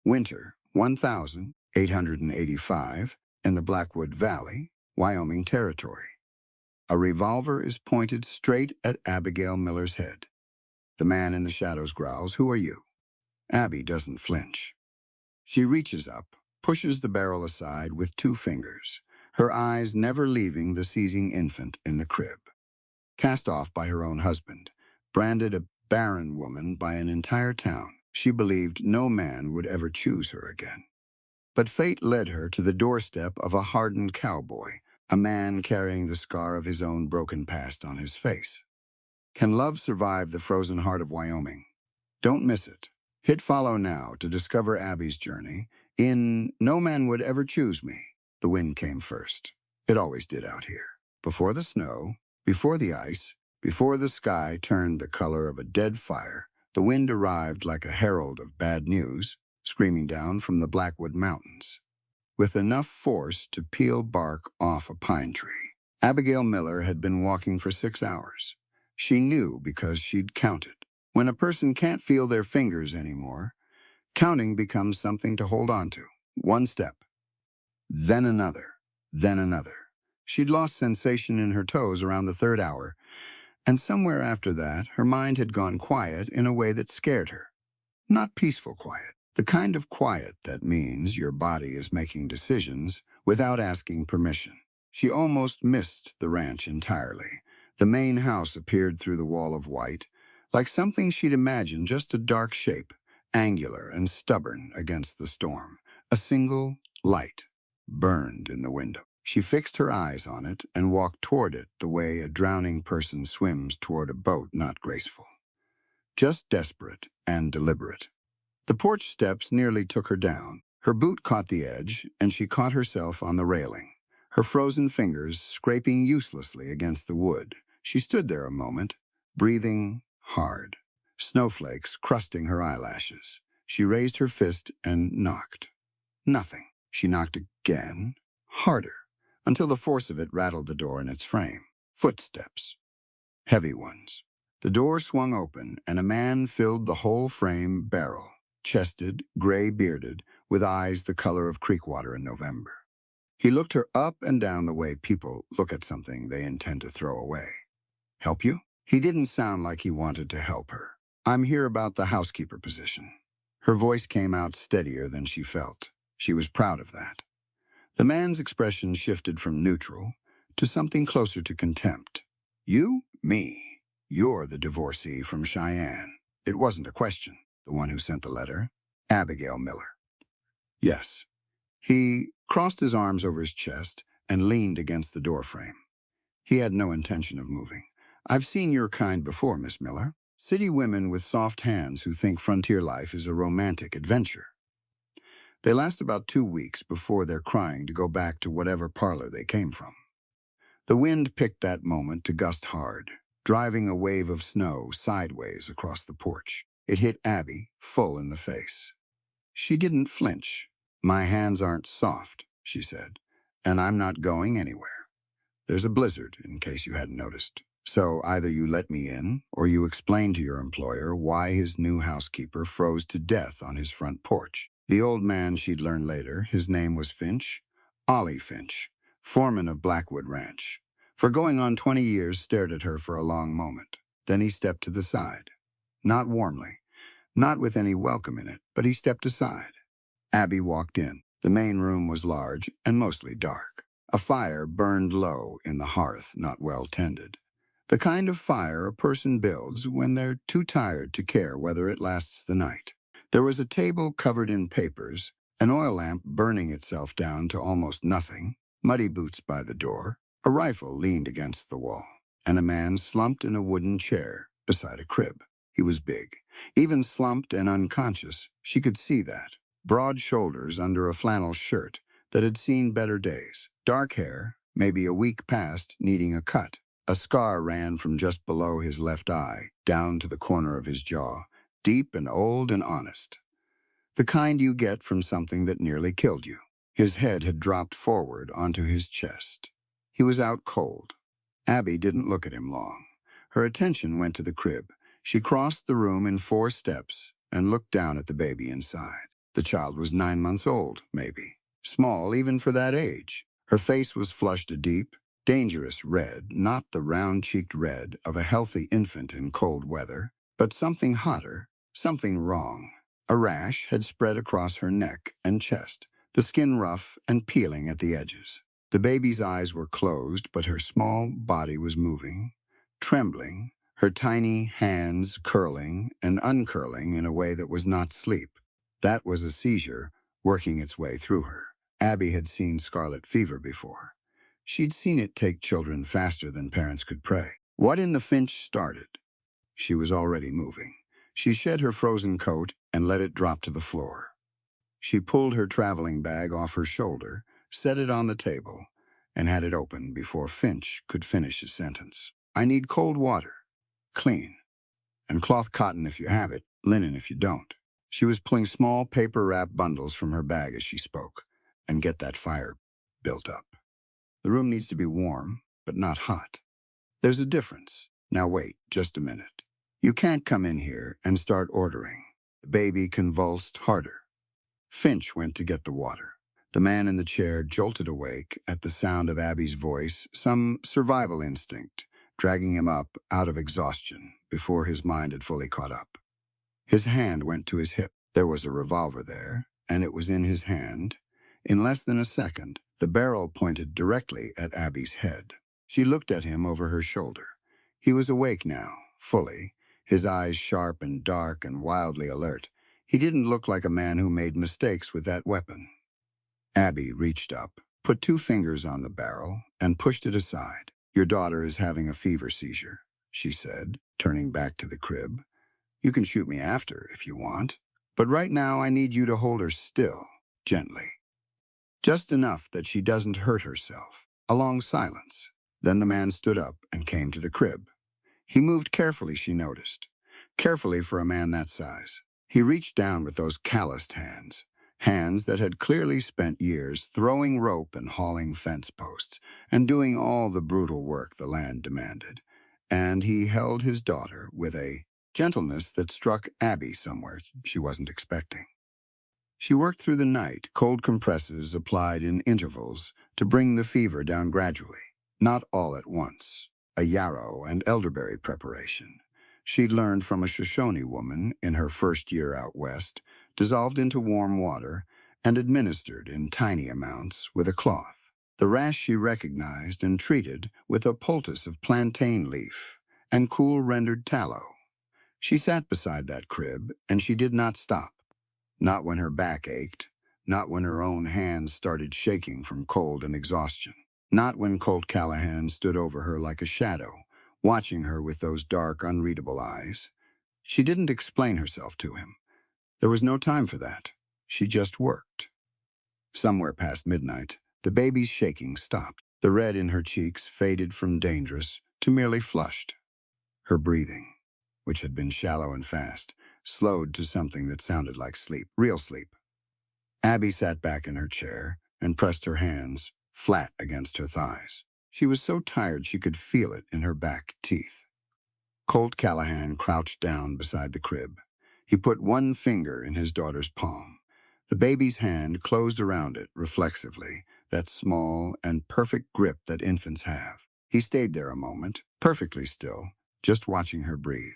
Winter, 1885, in the Blackwood Valley, Wyoming Territory. A revolver is pointed straight at Abigail Miller's head. The man in the shadows growls, "Who are you?" Abby doesn't flinch. She reaches up, pushes the barrel aside with 2 fingers, her eyes never leaving the seizing infant in the crib. Cast off by her own husband, branded a barren woman by an entire town, she believed no man would ever choose her again. But fate led her to the doorstep of a hardened cowboy, a man carrying the scar of his own broken past on his face. Can love survive the frozen heart of Wyoming? Don't miss it. Hit follow now to discover Abby's journey. In No Man Would Ever Choose Me, the wind came first. It always did out here. Before the snow, before the ice, before the sky turned the color of a dead fire, the wind arrived like a herald of bad news, screaming down from the Blackwood Mountains, with enough force to peel bark off a pine tree. Abigail Miller had been walking for 6 hours. She knew because she'd counted. When a person can't feel their fingers anymore, counting becomes something to hold on to. 1 step, then another, then another. She'd lost sensation in her toes around the 3rd hour, and somewhere after that, her mind had gone quiet in a way that scared her. Not peaceful quiet, the kind of quiet that means your body is making decisions without asking permission. She almost missed the ranch entirely. The main house appeared through the wall of white, like something she'd imagined, just a dark shape, angular and stubborn against the storm. A single light burned in the window. She fixed her eyes on it and walked toward it the way a drowning person swims toward a boat, not graceful, just desperate and deliberate. The porch steps nearly took her down. Her boot caught the edge, and she caught herself on the railing, her frozen fingers scraping uselessly against the wood. She stood there a moment, breathing hard, snowflakes crusting her eyelashes. She raised her fist and knocked. Nothing. She knocked again, harder, until the force of it rattled the door in its frame. Footsteps. Heavy ones. The door swung open, and a man filled the whole frame barrel, chested, gray-bearded, with eyes the color of creek water in November. He looked her up and down the way people look at something they intend to throw away. "Help you?" He didn't sound like he wanted to help her. "I'm here about the housekeeper position." Her voice came out steadier than she felt. She was proud of that. The man's expression shifted from neutral to something closer to contempt. "You? Me. You're the divorcee from Cheyenne." It wasn't a question. The one who sent the letter? Abigail Miller. Yes. He crossed his arms over his chest and leaned against the doorframe. He had no intention of moving. "I've seen your kind before, Miss Miller. City women with soft hands who think frontier life is a romantic adventure. They last about 2 weeks before they're crying to go back to whatever parlor they came from." The wind picked that moment to gust hard, driving a wave of snow sideways across the porch. It hit Abby full in the face. She didn't flinch. "My hands aren't soft," she said, "and I'm not going anywhere. There's a blizzard, in case you hadn't noticed. So either you let me in, or you explain to your employer why his new housekeeper froze to death on his front porch." The old man, she'd learn later, his name was Finch, Ollie Finch, foreman of Blackwood Ranch. For going on 20 years, stared at her for a long moment. Then he stepped to the side. Not warmly, not with any welcome in it, but he stepped aside. Abby walked in. The main room was large and mostly dark. A fire burned low in the hearth, not well tended. The kind of fire a person builds when they're too tired to care whether it lasts the night. There was a table covered in papers, an oil lamp burning itself down to almost nothing, muddy boots by the door, a rifle leaned against the wall, and a man slumped in a wooden chair beside a crib. He was big. Even slumped and unconscious, she could see that. Broad shoulders under a flannel shirt that had seen better days. Dark hair, maybe a week past, needing a cut. A scar ran from just below his left eye, down to the corner of his jaw, deep and old and honest. The kind you get from something that nearly killed you. His head had dropped forward onto his chest. He was out cold. Abby didn't look at him long. Her attention went to the crib. She crossed the room in 4 steps and looked down at the baby inside. The child was 9 months old, maybe. Small even for that age. Her face was flushed a deep, dangerous red, not the round-cheeked red of a healthy infant in cold weather, but something hotter, something wrong. A rash had spread across her neck and chest, the skin rough and peeling at the edges. The baby's eyes were closed, but her small body was moving, trembling, her tiny hands curling and uncurling in a way that was not sleep. That was a seizure working its way through her. Abby had seen scarlet fever before. She'd seen it take children faster than parents could pray. What in the Finch started? She was already moving. She shed her frozen coat and let it drop to the floor. She pulled her traveling bag off her shoulder, set it on the table, and had it open before Finch could finish his sentence. I need cold water, clean, and cloth cotton if you have it, linen if you don't. She was pulling small paper-wrapped bundles from her bag as she spoke, and get that fire built up. The room needs to be warm, but not hot. There's a difference. Now wait, just a minute. You can't come in here and start ordering. The baby convulsed harder. Finch went to get the water. The man in the chair jolted awake at the sound of Abby's voice, some survival instinct, dragging him up out of exhaustion before his mind had fully caught up. His hand went to his hip. There was a revolver there, and it was in his hand. In less than a second, the barrel pointed directly at Abby's head. She looked at him over her shoulder. He was awake now, fully, his eyes sharp and dark and wildly alert. He didn't look like a man who made mistakes with that weapon. Abby reached up, put 2 fingers on the barrel, and pushed it aside. Your daughter is having a fever seizure, she said, turning back to the crib. You can shoot me after if you want, but right now I need you to hold her still, gently. Just enough that she doesn't hurt herself. A long silence. Then the man stood up and came to the crib. He moved carefully, she noticed. Carefully for a man that size. He reached down with those calloused hands. Hands that had clearly spent years throwing rope and hauling fence posts and doing all the brutal work the land demanded. And he held his daughter with a gentleness that struck Abby somewhere she wasn't expecting. She worked through the night, cold compresses applied in intervals to bring the fever down gradually, not all at once. A yarrow and elderberry preparation she'd learned from a Shoshone woman in her first year out west, dissolved into warm water and administered in tiny amounts with a cloth. The rash she recognized and treated with a poultice of plantain leaf and cool rendered tallow. She sat beside that crib, and she did not stop. Not when her back ached, not when her own hands started shaking from cold and exhaustion. Not when Colt Callahan stood over her like a shadow, watching her with those dark, unreadable eyes. She didn't explain herself to him. There was no time for that. She just worked. Somewhere past midnight, the baby's shaking stopped. The red in her cheeks faded from dangerous to merely flushed. Her breathing, which had been shallow and fast, slowed to something that sounded like sleep, real sleep. Abby sat back in her chair and pressed her hands flat against her thighs. She was so tired she could feel it in her back teeth. Colt Callahan crouched down beside the crib. He put one finger in his daughter's palm. The baby's hand closed around it reflexively, that small and perfect grip that infants have. He stayed there a moment, perfectly still, just watching her breathe.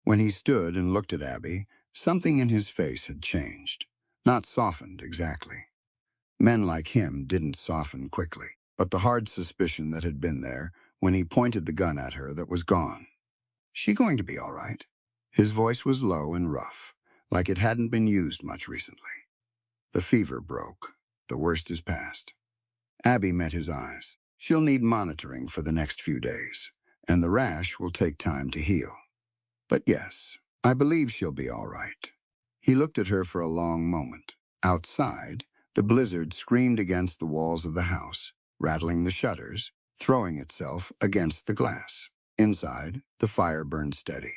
When he stood and looked at Abby, something in his face had changed. Not softened exactly. Men like him didn't soften quickly, but the hard suspicion that had been there when he pointed the gun at her that was gone. She going to be all right? His voice was low and rough, like it hadn't been used much recently. The fever broke. The worst is past. Abby met his eyes. She'll need monitoring for the next few days, and the rash will take time to heal. But yes, I believe she'll be all right. He looked at her for a long moment. Outside, the blizzard screamed against the walls of the house, rattling the shutters, throwing itself against the glass. Inside, the fire burned steady.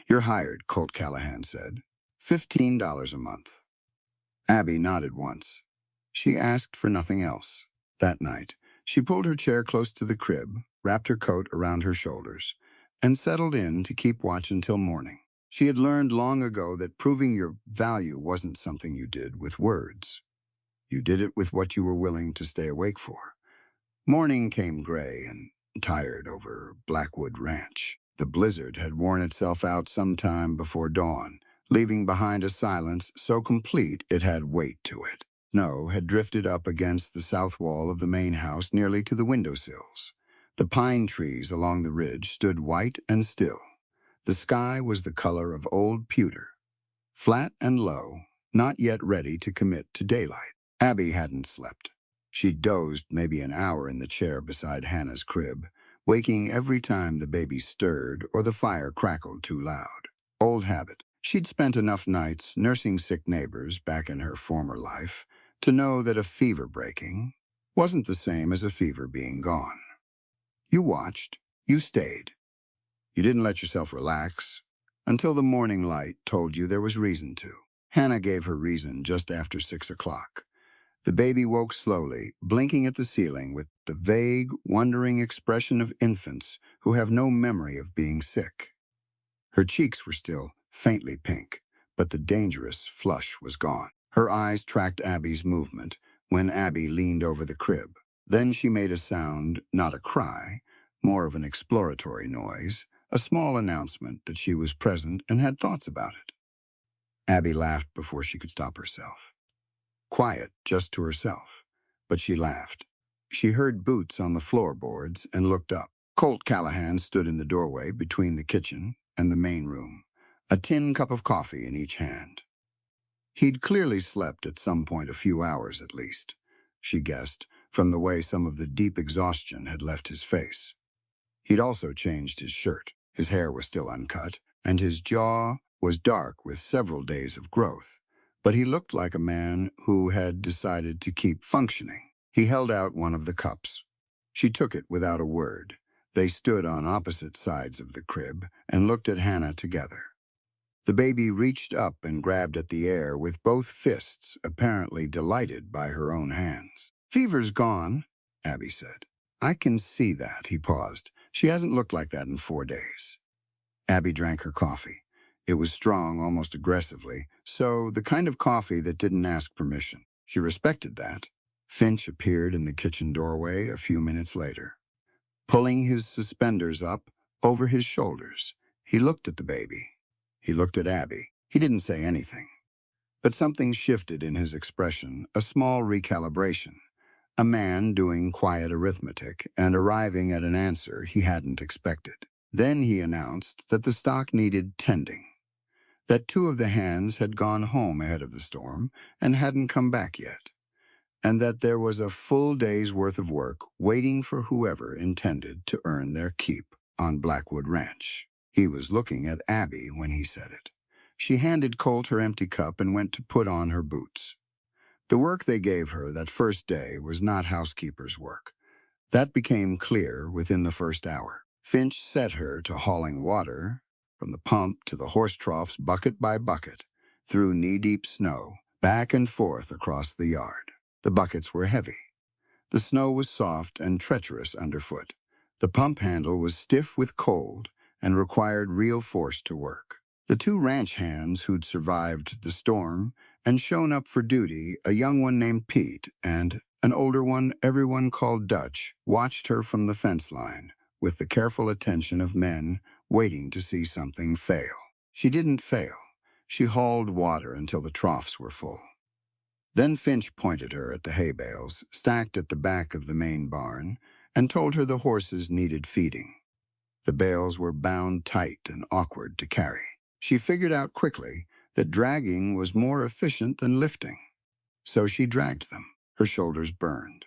You're hired, Colt Callahan said. $15 a month. Abby nodded once. She asked for nothing else. That night, she pulled her chair close to the crib, wrapped her coat around her shoulders, and settled in to keep watch until morning. She had learned long ago that proving your value wasn't something you did with words. You did it with what you were willing to stay awake for. Morning came gray and tired over Blackwood Ranch. The blizzard had worn itself out some time before dawn, leaving behind a silence so complete it had weight to it. Snow had drifted up against the south wall of the main house nearly to the windowsills. The pine trees along the ridge stood white and still. The sky was the color of old pewter, flat and low, not yet ready to commit to daylight. Abby hadn't slept. She dozed maybe an hour in the chair beside Hannah's crib, waking every time the baby stirred or the fire crackled too loud. Old habit. She'd spent enough nights nursing sick neighbors back in her former life to know that a fever breaking wasn't the same as a fever being gone. You watched, you stayed. You didn't let yourself relax until the morning light told you there was reason to. Hannah gave her reason just after 6 o'clock. The baby woke slowly, blinking at the ceiling with the vague, wondering expression of infants who have no memory of being sick. Her cheeks were still faintly pink, but the dangerous flush was gone. Her eyes tracked Abby's movement when Abby leaned over the crib. Then she made a sound, not a cry, more of an exploratory noise, a small announcement that she was present and had thoughts about it. Abby laughed before she could stop herself. Quiet, just to herself, but she laughed. She heard boots on the floorboards and looked up. Colt Callahan stood in the doorway between the kitchen and the main room, a tin cup of coffee in each hand. He'd clearly slept at some point a few hours at least, she guessed, from the way some of the deep exhaustion had left his face. He'd also changed his shirt. His hair was still uncut, and his jaw was dark with several days of growth. But he looked like a man who had decided to keep functioning. He held out one of the cups. She took it without a word. They stood on opposite sides of the crib and looked at Hannah together. The baby reached up and grabbed at the air with both fists, apparently delighted by her own hands. "Fever's gone," Abby said. "I can see that," he paused. "She hasn't looked like that in 4 days." Abby drank her coffee. It was strong, almost aggressively, so the kind of coffee that didn't ask permission. She respected that. Finch appeared in the kitchen doorway a few minutes later. Pulling his suspenders up over his shoulders, he looked at the baby. He looked at Abby. He didn't say anything. But something shifted in his expression, a small recalibration. A man doing quiet arithmetic and arriving at an answer he hadn't expected. Then he announced that the stock needed tending, that 2 of the hands had gone home ahead of the storm and hadn't come back yet, and that there was a full day's worth of work waiting for whoever intended to earn their keep on Blackwood Ranch. He was looking at Abby when he said it. She handed Colt her empty cup and went to put on her boots. The work they gave her that first day was not housekeeper's work. That became clear within the first hour. Finch set her to hauling water from the pump to the horse troughs bucket by bucket, through knee-deep snow, back and forth across the yard. The buckets were heavy. The snow was soft and treacherous underfoot. The pump handle was stiff with cold and required real force to work. The 2 ranch hands who'd survived the storm and shown up for duty, a young one named Pete and an older one everyone called Dutch, watched her from the fence line with the careful attention of men waiting to see something fail. She didn't fail. She hauled water until the troughs were full. Then Finch pointed her at the hay bales stacked at the back of the main barn and told her the horses needed feeding. The bales were bound tight and awkward to carry. She figured out quickly that dragging was more efficient than lifting. So she dragged them. Her shoulders burned.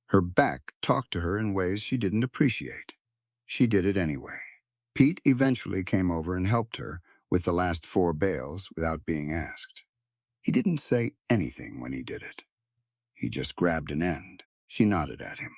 Her back talked to her in ways she didn't appreciate. She did it anyway. Pete eventually came over and helped her with the last 4 bales without being asked. He didn't say anything when he did it. He just grabbed an end. She nodded at him.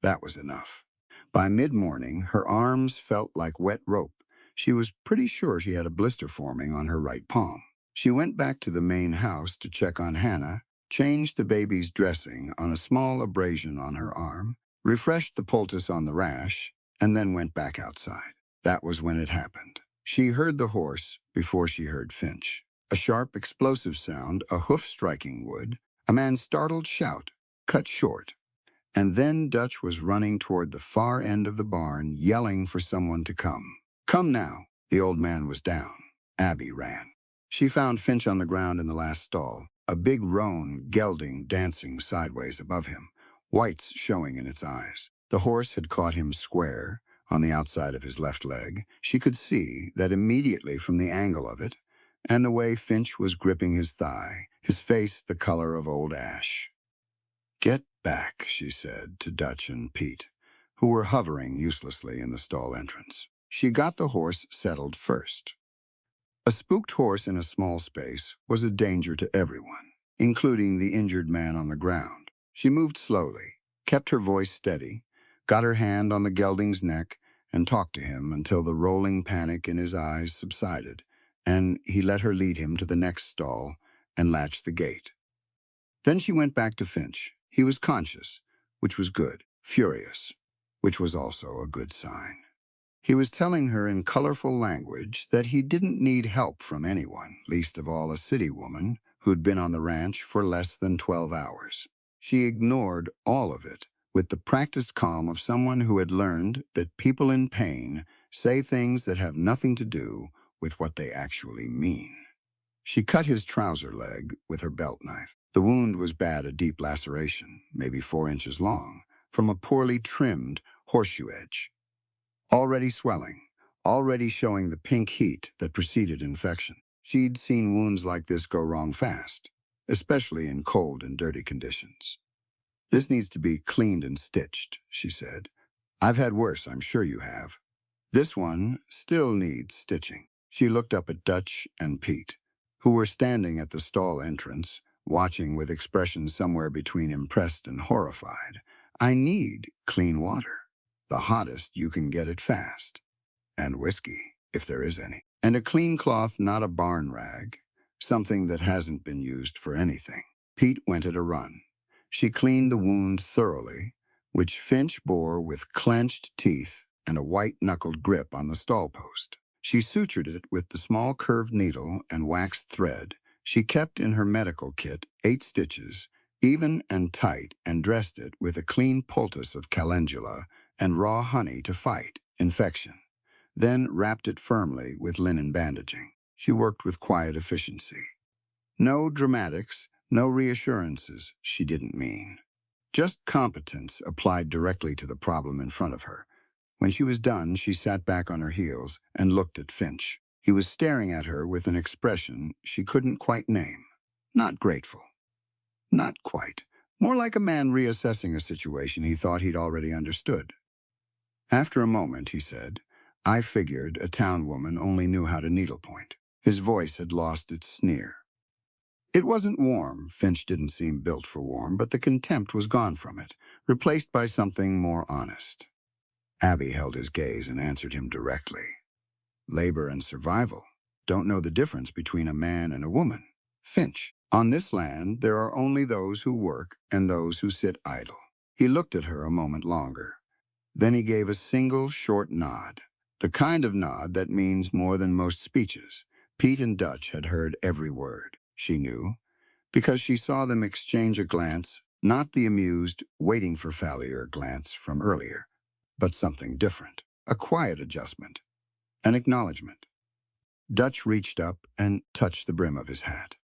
That was enough. By mid-morning, her arms felt like wet rope. She was pretty sure she had a blister forming on her right palm. She went back to the main house to check on Hannah, changed the baby's dressing on a small abrasion on her arm, refreshed the poultice on the rash, and then went back outside. That was when it happened. She heard the horse before she heard Finch. A sharp, explosive sound, a hoof striking wood, a man's startled shout, cut short. And then Dutch was running toward the far end of the barn, yelling for someone to come. Come now. The old man was down. Abby ran. She found Finch on the ground in the last stall, a big roan gelding dancing sideways above him, whites showing in its eyes. The horse had caught him square, on the outside of his left leg. She could see that immediately from the angle of it, and the way Finch was gripping his thigh, his face the color of old ash. Get back, she said to Dutch and Pete, who were hovering uselessly in the stall entrance. She got the horse settled first. A spooked horse in a small space was a danger to everyone, including the injured man on the ground. She moved slowly, kept her voice steady, got her hand on the gelding's neck, and talked to him until the rolling panic in his eyes subsided, and he let her lead him to the next stall and latched the gate. Then she went back to Finch. He was conscious, which was good, furious, which was also a good sign. He was telling her in colorful language that he didn't need help from anyone, least of all a city woman who'd been on the ranch for less than 12 hours. She ignored all of it with the practiced calm of someone who had learned that people in pain say things that have nothing to do with what they actually mean. She cut his trouser leg with her belt knife. The wound was bad, a deep laceration, maybe 4 inches long, from a poorly trimmed horseshoe edge. Already swelling, already showing the pink heat that preceded infection. She'd seen wounds like this go wrong fast, especially in cold and dirty conditions. This needs to be cleaned and stitched, she said. I've had worse, I'm sure you have. This one still needs stitching. She looked up at Dutch and Pete, who were standing at the stall entrance, watching with expressions somewhere between impressed and horrified. I need clean water. The hottest you can get it fast. And whiskey, if there is any. And a clean cloth, not a barn rag. Something that hasn't been used for anything. Pete went at a run. She cleaned the wound thoroughly, which Finch bore with clenched teeth and a white-knuckled grip on the stall post. She sutured it with the small curved needle and waxed thread. She kept in her medical kit 8 stitches, even and tight, and dressed it with a clean poultice of calendula and raw honey to fight infection. Then wrapped it firmly with linen bandaging. She worked with quiet efficiency. No dramatics, no reassurances, she didn't mean. Just competence applied directly to the problem in front of her. When she was done, she sat back on her heels and looked at Finch. He was staring at her with an expression she couldn't quite name. Not grateful. Not quite. More like a man reassessing a situation he thought he'd already understood. After a moment, he said, I figured a town woman only knew how to needlepoint. His voice had lost its sneer. It wasn't warm. Finch didn't seem built for warm, but the contempt was gone from it, replaced by something more honest. Abby held his gaze and answered him directly. Labor and survival. Don't know the difference between a man and a woman. Finch. On this land, there are only those who work and those who sit idle. He looked at her a moment longer. Then he gave a single short nod, the kind of nod that means more than most speeches. Pete and Dutch had heard every word, she knew, because she saw them exchange a glance, not the amused, waiting for failure glance from earlier, but something different, a quiet adjustment, an acknowledgement. Dutch reached up and touched the brim of his hat.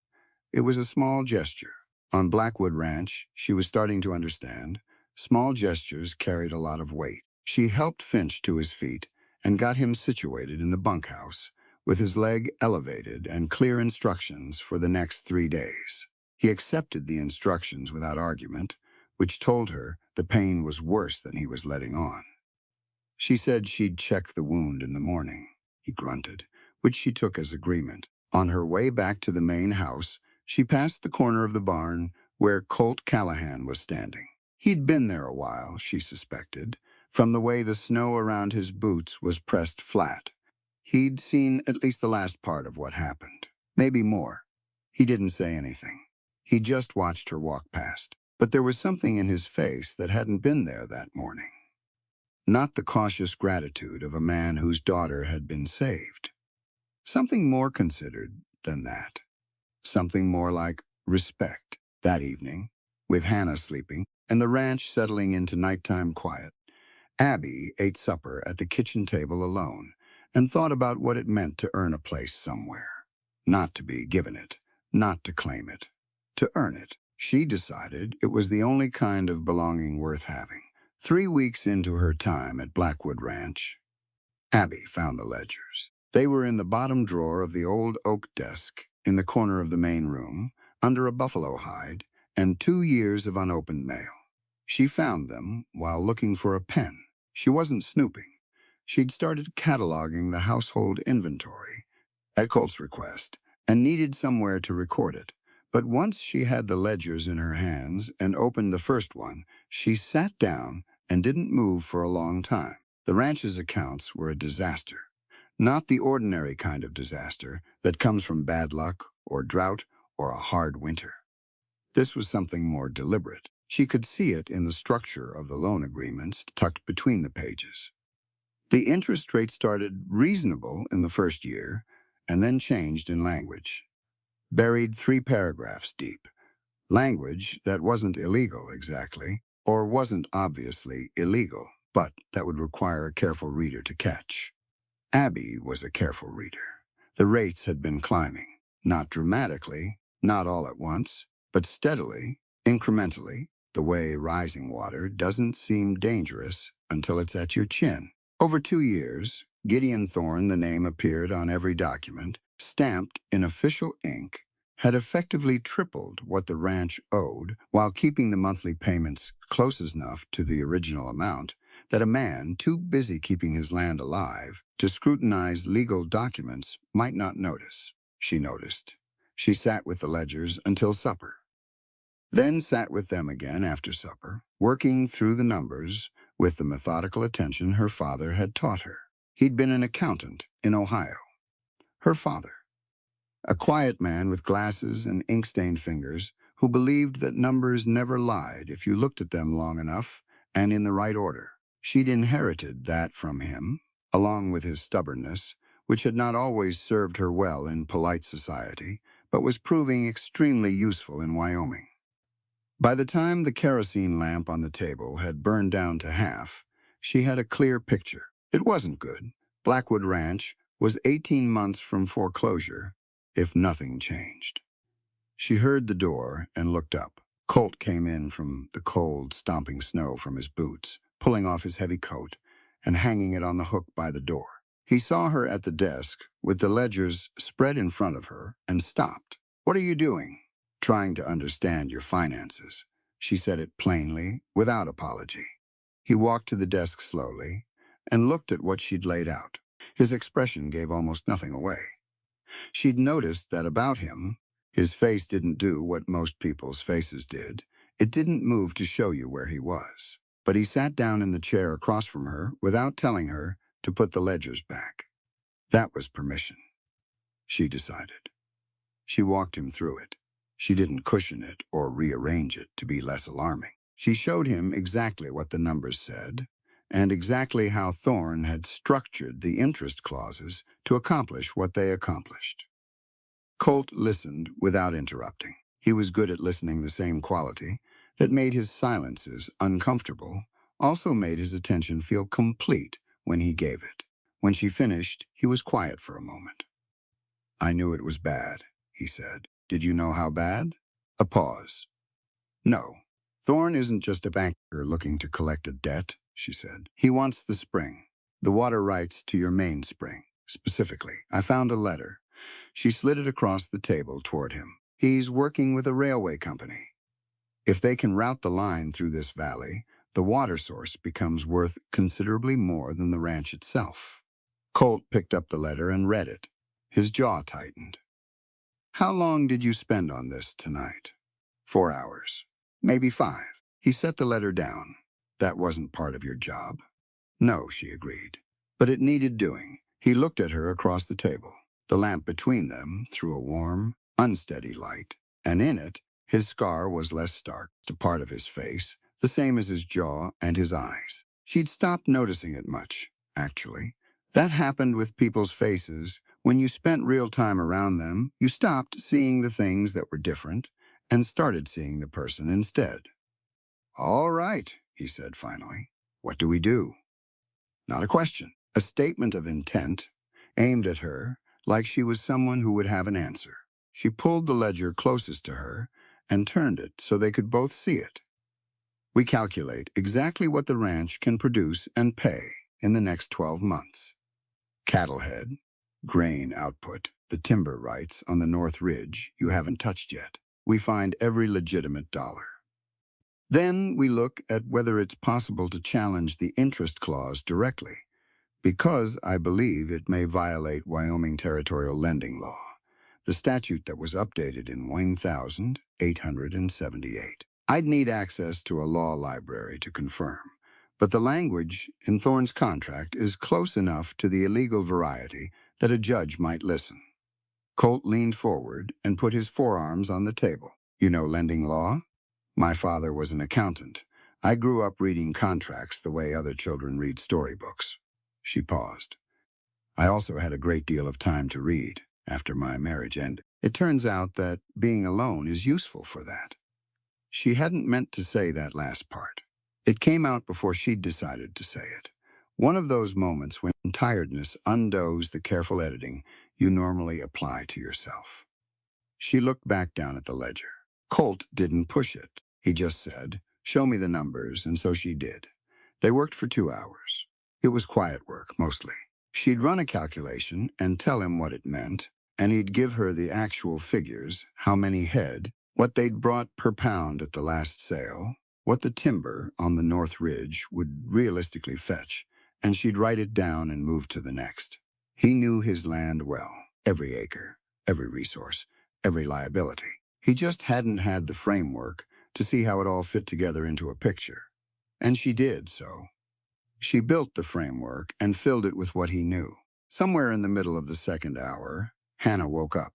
It was a small gesture. On Blackwood Ranch, she was starting to understand, small gestures carried a lot of weight. She helped Finch to his feet and got him situated in the bunkhouse, with his leg elevated and clear instructions for the next 3 days. He accepted the instructions without argument, which told her the pain was worse than he was letting on. She said she'd check the wound in the morning, he grunted, which she took as agreement. On her way back to the main house, she passed the corner of the barn where Colt Callahan was standing. He'd been there a while, she suspected, from the way the snow around his boots was pressed flat. He'd seen at least the last part of what happened, maybe more. He didn't say anything. He just watched her walk past. But there was something in his face that hadn't been there that morning. Not the cautious gratitude of a man whose daughter had been saved. Something more considered than that. Something more like respect. That evening, with Hannah sleeping and the ranch settling into nighttime quiet, Abby ate supper at the kitchen table alone and thought about what it meant to earn a place somewhere. Not to be given it, not to claim it, to earn it. She decided it was the only kind of belonging worth having. 3 weeks into her time at Blackwood Ranch, Abby found the ledgers. They were in the bottom drawer of the old oak desk in the corner of the main room, under a buffalo hide and 2 years of unopened mail. She found them while looking for a pen. She wasn't snooping. She'd started cataloging the household inventory at Colt's request and needed somewhere to record it. But once she had the ledgers in her hands and opened the first one, she sat down and didn't move for a long time. The ranch's accounts were a disaster. Not the ordinary kind of disaster that comes from bad luck or drought or a hard winter. This was something more deliberate. She could see it in the structure of the loan agreements tucked between the pages. The interest rate started reasonable in the first year and then changed in language. Buried 3 paragraphs deep. Language that wasn't illegal exactly, or wasn't obviously illegal, but that would require a careful reader to catch. Abby was a careful reader. The rates had been climbing, not dramatically, not all at once, but steadily, incrementally, the way rising water doesn't seem dangerous until it's at your chin. Over 2 years, Gideon Thorne, the name appeared on every document, stamped in official ink, had effectively tripled what the ranch owed while keeping the monthly payments close enough to the original amount that a man too busy keeping his land alive to scrutinize legal documents might not notice. She noticed. She sat with the ledgers until supper, then sat with them again after supper, working through the numbers with the methodical attention her father had taught her. He'd been an accountant in Ohio. Her father, a quiet man with glasses and ink-stained fingers who believed that numbers never lied if you looked at them long enough and in the right order. She'd inherited that from him, along with his stubbornness, which had not always served her well in polite society, but was proving extremely useful in Wyoming. By the time the kerosene lamp on the table had burned down to half, she had a clear picture. It wasn't good. Blackwood Ranch was 18 months from foreclosure, if nothing changed. She heard the door and looked up. Colt came in from the cold, stomping snow from his boots, pulling off his heavy coat and hanging it on the hook by the door. He saw her at the desk with the ledgers spread in front of her and stopped. "What are you doing?" "Trying to understand your finances." She said it plainly, without apology. He walked to the desk slowly and looked at what she'd laid out. His expression gave almost nothing away. She'd noticed that about him, his face didn't do what most people's faces did. It didn't move to show you where he was. But he sat down in the chair across from her without telling her to put the ledgers back. That was permission, she decided. She walked him through it. She didn't cushion it or rearrange it to be less alarming. She showed him exactly what the numbers said and exactly how Thorne had structured the interest clauses to accomplish what they accomplished. Colt listened without interrupting. He was good at listening. The same quality that made his silences uncomfortable also made his attention feel complete when he gave it. When she finished, he was quiet for a moment. "I knew it was bad," he said. "Did you know how bad?" A pause. "No. Thorne isn't just a banker looking to collect a debt," she said. "He wants the spring, the water rights to your main spring, specifically. I found a letter." She slid it across the table toward him. "He's working with a railway company. If they can route the line through this valley, the water source becomes worth considerably more than the ranch itself." Colt picked up the letter and read it. His jaw tightened. "How long did you spend on this tonight?" 4 hours. Maybe 5. He set the letter down. "That wasn't part of your job." "No," she agreed. "But it needed doing." He looked at her across the table. The lamp between them threw a warm, unsteady light, and in it, his scar was less stark, a part of his face, the same as his jaw and his eyes. She'd stopped noticing it much, actually. That happened with people's faces When you spent real time around them, you stopped seeing the things that were different and started seeing the person instead. All right, he said finally. What do we do? Not a question, a statement of intent, aimed at her like she was someone who would have an answer. She pulled the ledger closest to her and turned it so they could both see it. We calculate exactly what the ranch can produce and pay in the next 12 months. Cattle head, grain output, the timber rights on the North Ridge you haven't touched yet. We find every legitimate dollar. Then we look at whether it's possible to challenge the interest clause directly, because I believe it may violate Wyoming territorial lending law, the statute that was updated in 1878. I'd need access to a law library to confirm, but the language in Thorne's contract is close enough to the illegal variety that a judge might listen. Colt leaned forward and put his forearms on the table. You know lending law? My father was an accountant. I grew up reading contracts the way other children read storybooks. She paused. I also had a great deal of time to read after my marriage ended. It turns out that being alone is useful for that. She hadn't meant to say that last part. It came out before she'd decided to say it. One of those moments when tiredness undoes the careful editing you normally apply to yourself. She looked back down at the ledger. Colt didn't push it. He just said, "Show me the numbers," and so she did. They worked for 2 hours. It was quiet work, mostly. She'd run a calculation and tell him what it meant, and he'd give her the actual figures, how many head, what they'd brought per pound at the last sale, what the timber on the North Ridge would realistically fetch, and she'd write it down and move to the next. He knew his land well, every acre, every resource, every liability. He just hadn't had the framework to see how it all fit together into a picture. And she did so. She built the framework and filled it with what he knew. Somewhere in the middle of the second hour, Hannah woke up.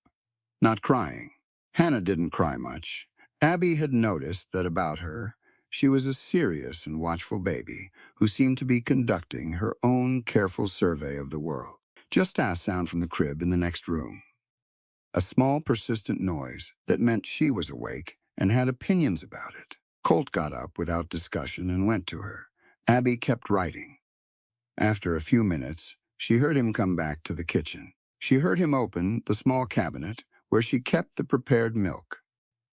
Not crying. Hannah didn't cry much. Abby had noticed that about her, she was a serious and watchful baby who seemed to be conducting her own careful survey of the world. Just a sound from the crib in the next room. A small, persistent noise that meant she was awake and had opinions about it. Colt got up without discussion and went to her. Abby kept writing. After a few minutes, she heard him come back to the kitchen. She heard him open the small cabinet where she kept the prepared milk.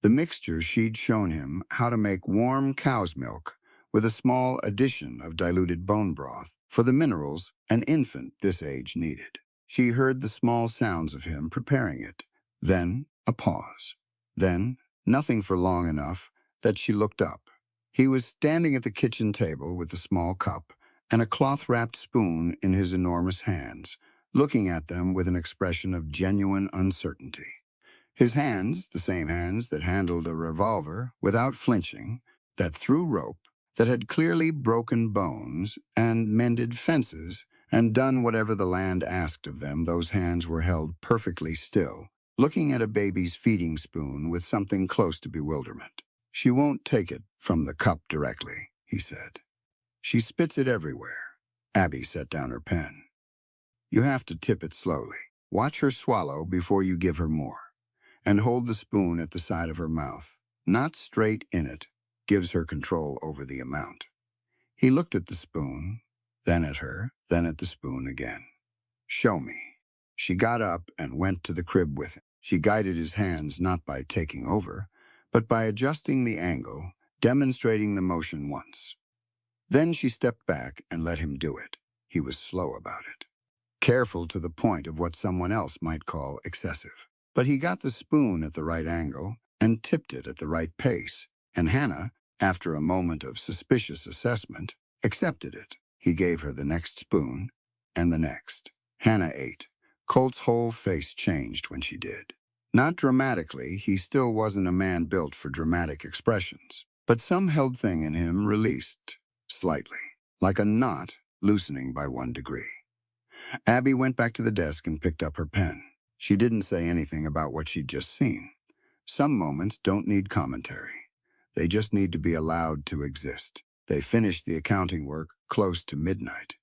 The mixture she'd shown him how to make warm cow's milk with a small addition of diluted bone broth for the minerals an infant this age needed. She heard the small sounds of him preparing it. Then a pause. Then nothing for long enough that she looked up. He was standing at the kitchen table with a small cup and a cloth-wrapped spoon in his enormous hands, looking at them with an expression of genuine uncertainty. His hands, the same hands that handled a revolver without flinching, that threw rope, that had clearly broken bones and mended fences and done whatever the land asked of them, those hands were held perfectly still, looking at a baby's feeding spoon with something close to bewilderment. "She won't take it from the cup directly," he said. "She spits it everywhere." Abby set down her pen. "You have to tip it slowly. Watch her swallow before you give her more. And hold the spoon at the side of her mouth. Not straight in it. Gives her control over the amount." He looked at the spoon, then at her, then at the spoon again. "Show me." She got up and went to the crib with him. She guided his hands not by taking over, but by adjusting the angle, demonstrating the motion once. Then she stepped back and let him do it. He was slow about it. Careful to the point of what someone else might call excessive. But he got the spoon at the right angle and tipped it at the right pace, and Hannah, after a moment of suspicious assessment, accepted it. He gave her the next spoon, and the next. Hannah ate. Colt's whole face changed when she did. Not dramatically, he still wasn't a man built for dramatic expressions, but some held thing in him released, slightly, like a knot loosening by 1 degree. Abby went back to the desk and picked up her pen. She didn't say anything about what she'd just seen. Some moments don't need commentary. They just need to be allowed to exist. They finished the accounting work close to midnight.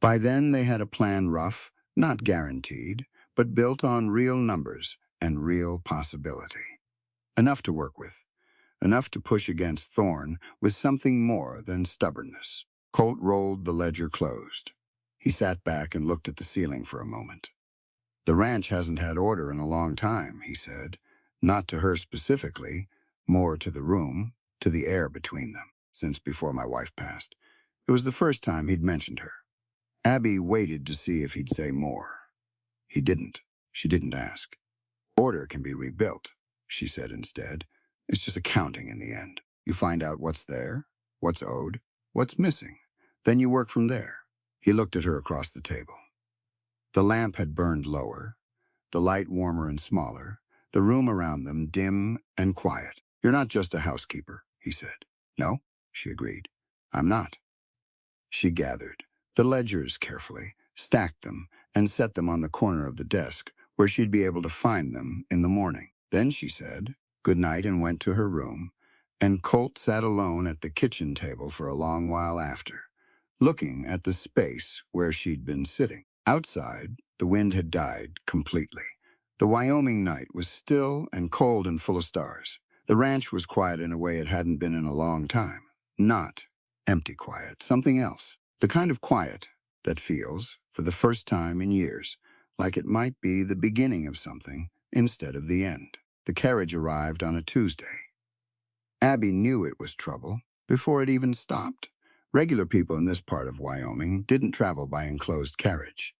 By then, they had a plan rough, not guaranteed, but built on real numbers and real possibility. Enough to work with, enough to push against Thorne with something more than stubbornness. Colt rolled the ledger closed. He sat back and looked at the ceiling for a moment. "The ranch hasn't had order in a long time," he said. Not to her specifically, more to the room, to the air between them, since before my wife passed. It was the first time he'd mentioned her. Abby waited to see if he'd say more. He didn't. She didn't ask. "Order can be rebuilt," she said instead. "It's just accounting in the end. You find out what's there, what's owed, what's missing. Then you work from there." He looked at her across the table. The lamp had burned lower, the light warmer and smaller, the room around them dim and quiet. "You're not just a housekeeper," he said. "No," she agreed. "I'm not." She gathered the ledgers carefully, stacked them, and set them on the corner of the desk where she'd be able to find them in the morning. Then she said good night and went to her room, and Colt sat alone at the kitchen table for a long while after, looking at the space where she'd been sitting. Outside, the wind had died completely. The Wyoming night was still and cold and full of stars. The ranch was quiet in a way it hadn't been in a long time. Not empty quiet, something else. The kind of quiet that feels, for the first time in years, like it might be the beginning of something instead of the end. The carriage arrived on a Tuesday. Abby knew it was trouble before it even stopped. Regular people in this part of Wyoming didn't travel by enclosed carriage.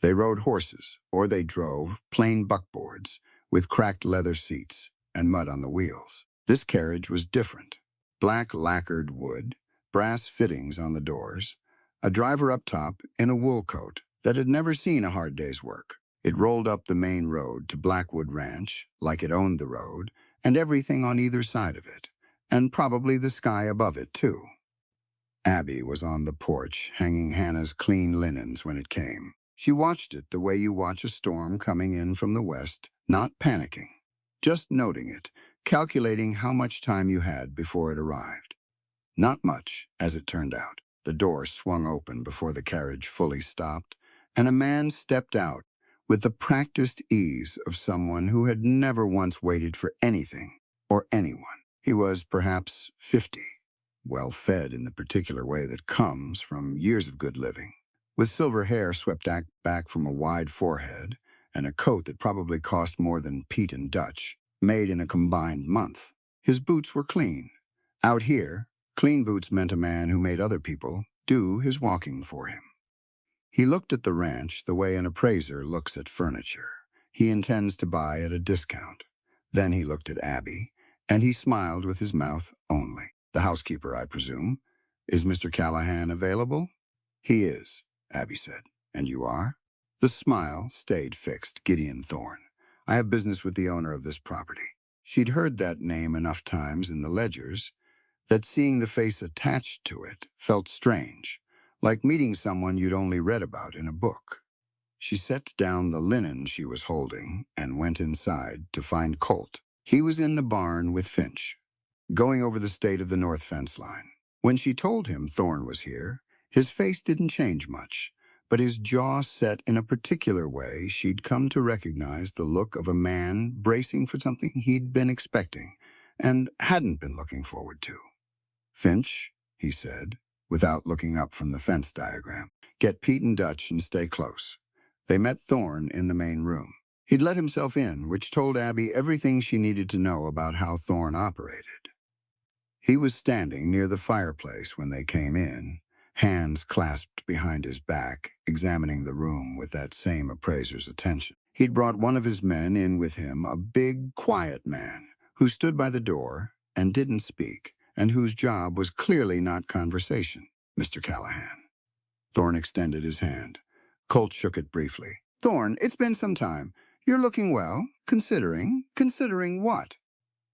They rode horses, or they drove plain buckboards with cracked leather seats and mud on the wheels. This carriage was different. Black lacquered wood, brass fittings on the doors, a driver up top in a wool coat that had never seen a hard day's work. It rolled up the main road to Blackwood Ranch like it owned the road and everything on either side of it, and probably the sky above it, too. Abby was on the porch, hanging Hannah's clean linens when it came. She watched it the way you watch a storm coming in from the west, not panicking, just noting it, calculating how much time you had before it arrived. Not much, as it turned out. The door swung open before the carriage fully stopped, and a man stepped out with the practiced ease of someone who had never once waited for anything or anyone. He was perhaps 50. Well-fed in the particular way that comes from years of good living, with silver hair swept back from a wide forehead and a coat that probably cost more than Pete and Dutch, made in a combined month. His boots were clean. Out here, clean boots meant a man who made other people do his walking for him. He looked at the ranch the way an appraiser looks at furniture. He intends to buy at a discount. Then he looked at Abby, and he smiled with his mouth only. "The housekeeper, I presume. Is Mr. Callahan available?" "He is," Abby said. "And you are?" The smile stayed fixed. "Gideon Thorne. I have business with the owner of this property." She'd heard that name enough times in the ledgers that seeing the face attached to it felt strange, like meeting someone you'd only read about in a book. She set down the linen she was holding and went inside to find Colt. He was in the barn with Finch, going over the state of the north fence line. When she told him Thorne was here, his face didn't change much, but his jaw set in a particular way she'd come to recognize the look of a man bracing for something he'd been expecting and hadn't been looking forward to. "Finch," he said, without looking up from the fence diagram, "get Pete and Dutch and stay close." They met Thorne in the main room. He'd let himself in, which told Abby everything she needed to know about how Thorne operated. He was standing near the fireplace when they came in, hands clasped behind his back, examining the room with that same appraiser's attention. He'd brought one of his men in with him, a big, quiet man, who stood by the door and didn't speak, and whose job was clearly not conversation. "Mr. Callahan." Thorne extended his hand. Colt shook it briefly. "Thorne, it's been some time. You're looking well, considering. Considering what?"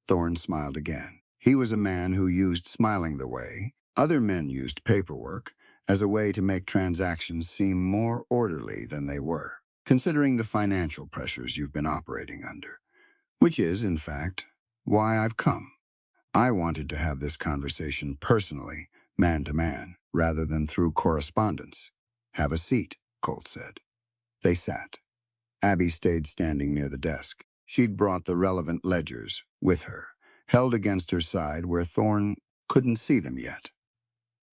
Thorne smiled again. He was a man who used smiling the way other men used paperwork, as a way to make transactions seem more orderly than they were, considering the financial pressures you've been operating under. Which is, in fact, why I've come. I wanted to have this conversation personally, man to man, rather than through correspondence. "Have a seat," Colt said. They sat. Abby stayed standing near the desk. She'd brought the relevant ledgers with her, held against her side where Thorne couldn't see them yet.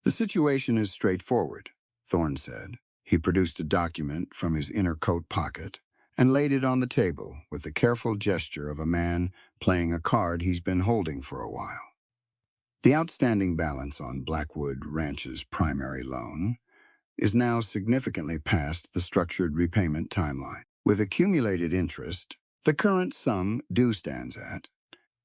"The situation is straightforward," Thorne said. He produced a document from his inner coat pocket and laid it on the table with the careful gesture of a man playing a card he's been holding for a while. "The outstanding balance on Blackwood Ranch's primary loan is now significantly past the structured repayment timeline. With accumulated interest, the current sum due stands at—"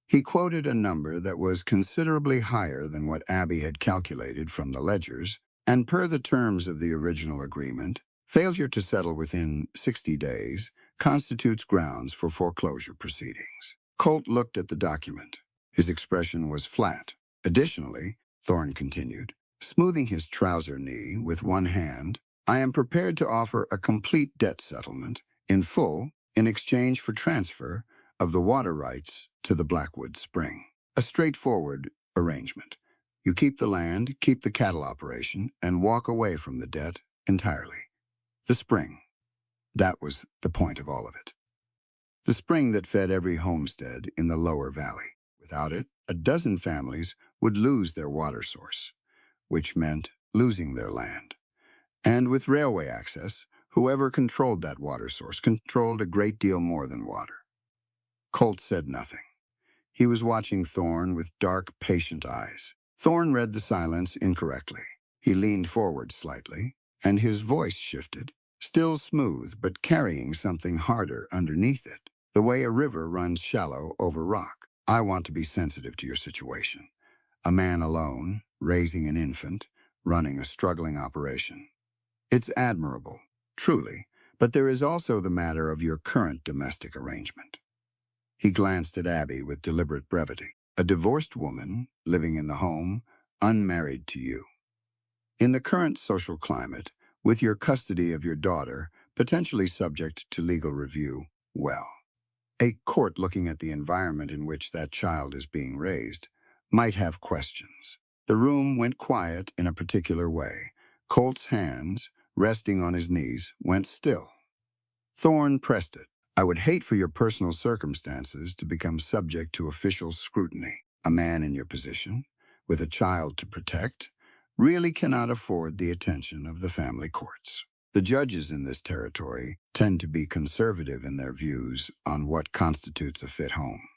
He quoted a number that was considerably higher than what Abby had calculated from the ledgers, and per the terms of the original agreement, failure to settle within 60 days constitutes grounds for foreclosure proceedings. Colt looked at the document. His expression was flat. "Additionally," Thorne continued, smoothing his trouser knee with one hand, "I am prepared to offer a complete debt settlement in full in exchange for transfer of the water rights to the Blackwood Spring. A straightforward arrangement. You keep the land, keep the cattle operation, and walk away from the debt entirely. The spring. That was the point of all of it. The spring that fed every homestead in the lower valley. Without it, a dozen families would lose their water source, which meant losing their land. And with railway access, whoever controlled that water source controlled a great deal more than water." Colt said nothing. He was watching Thorne with dark, patient eyes. Thorne read the silence incorrectly. He leaned forward slightly, and his voice shifted, still smooth but carrying something harder underneath it, the way a river runs shallow over rock. "I want to be sensitive to your situation. A man alone, raising an infant, running a struggling operation. It's admirable, truly, but there is also the matter of your current domestic arrangement." He glanced at Abby with deliberate brevity. "A divorced woman, living in the home, unmarried to you. In the current social climate, with your custody of your daughter, potentially subject to legal review, well, a court looking at the environment in which that child is being raised might have questions." The room went quiet in a particular way. Colt's hands, resting on his knees, went still. Thorne pressed it. "I would hate for your personal circumstances to become subject to official scrutiny. A man in your position, with a child to protect, really cannot afford the attention of the family courts. The judges in this territory tend to be conservative in their views on what constitutes a fit home."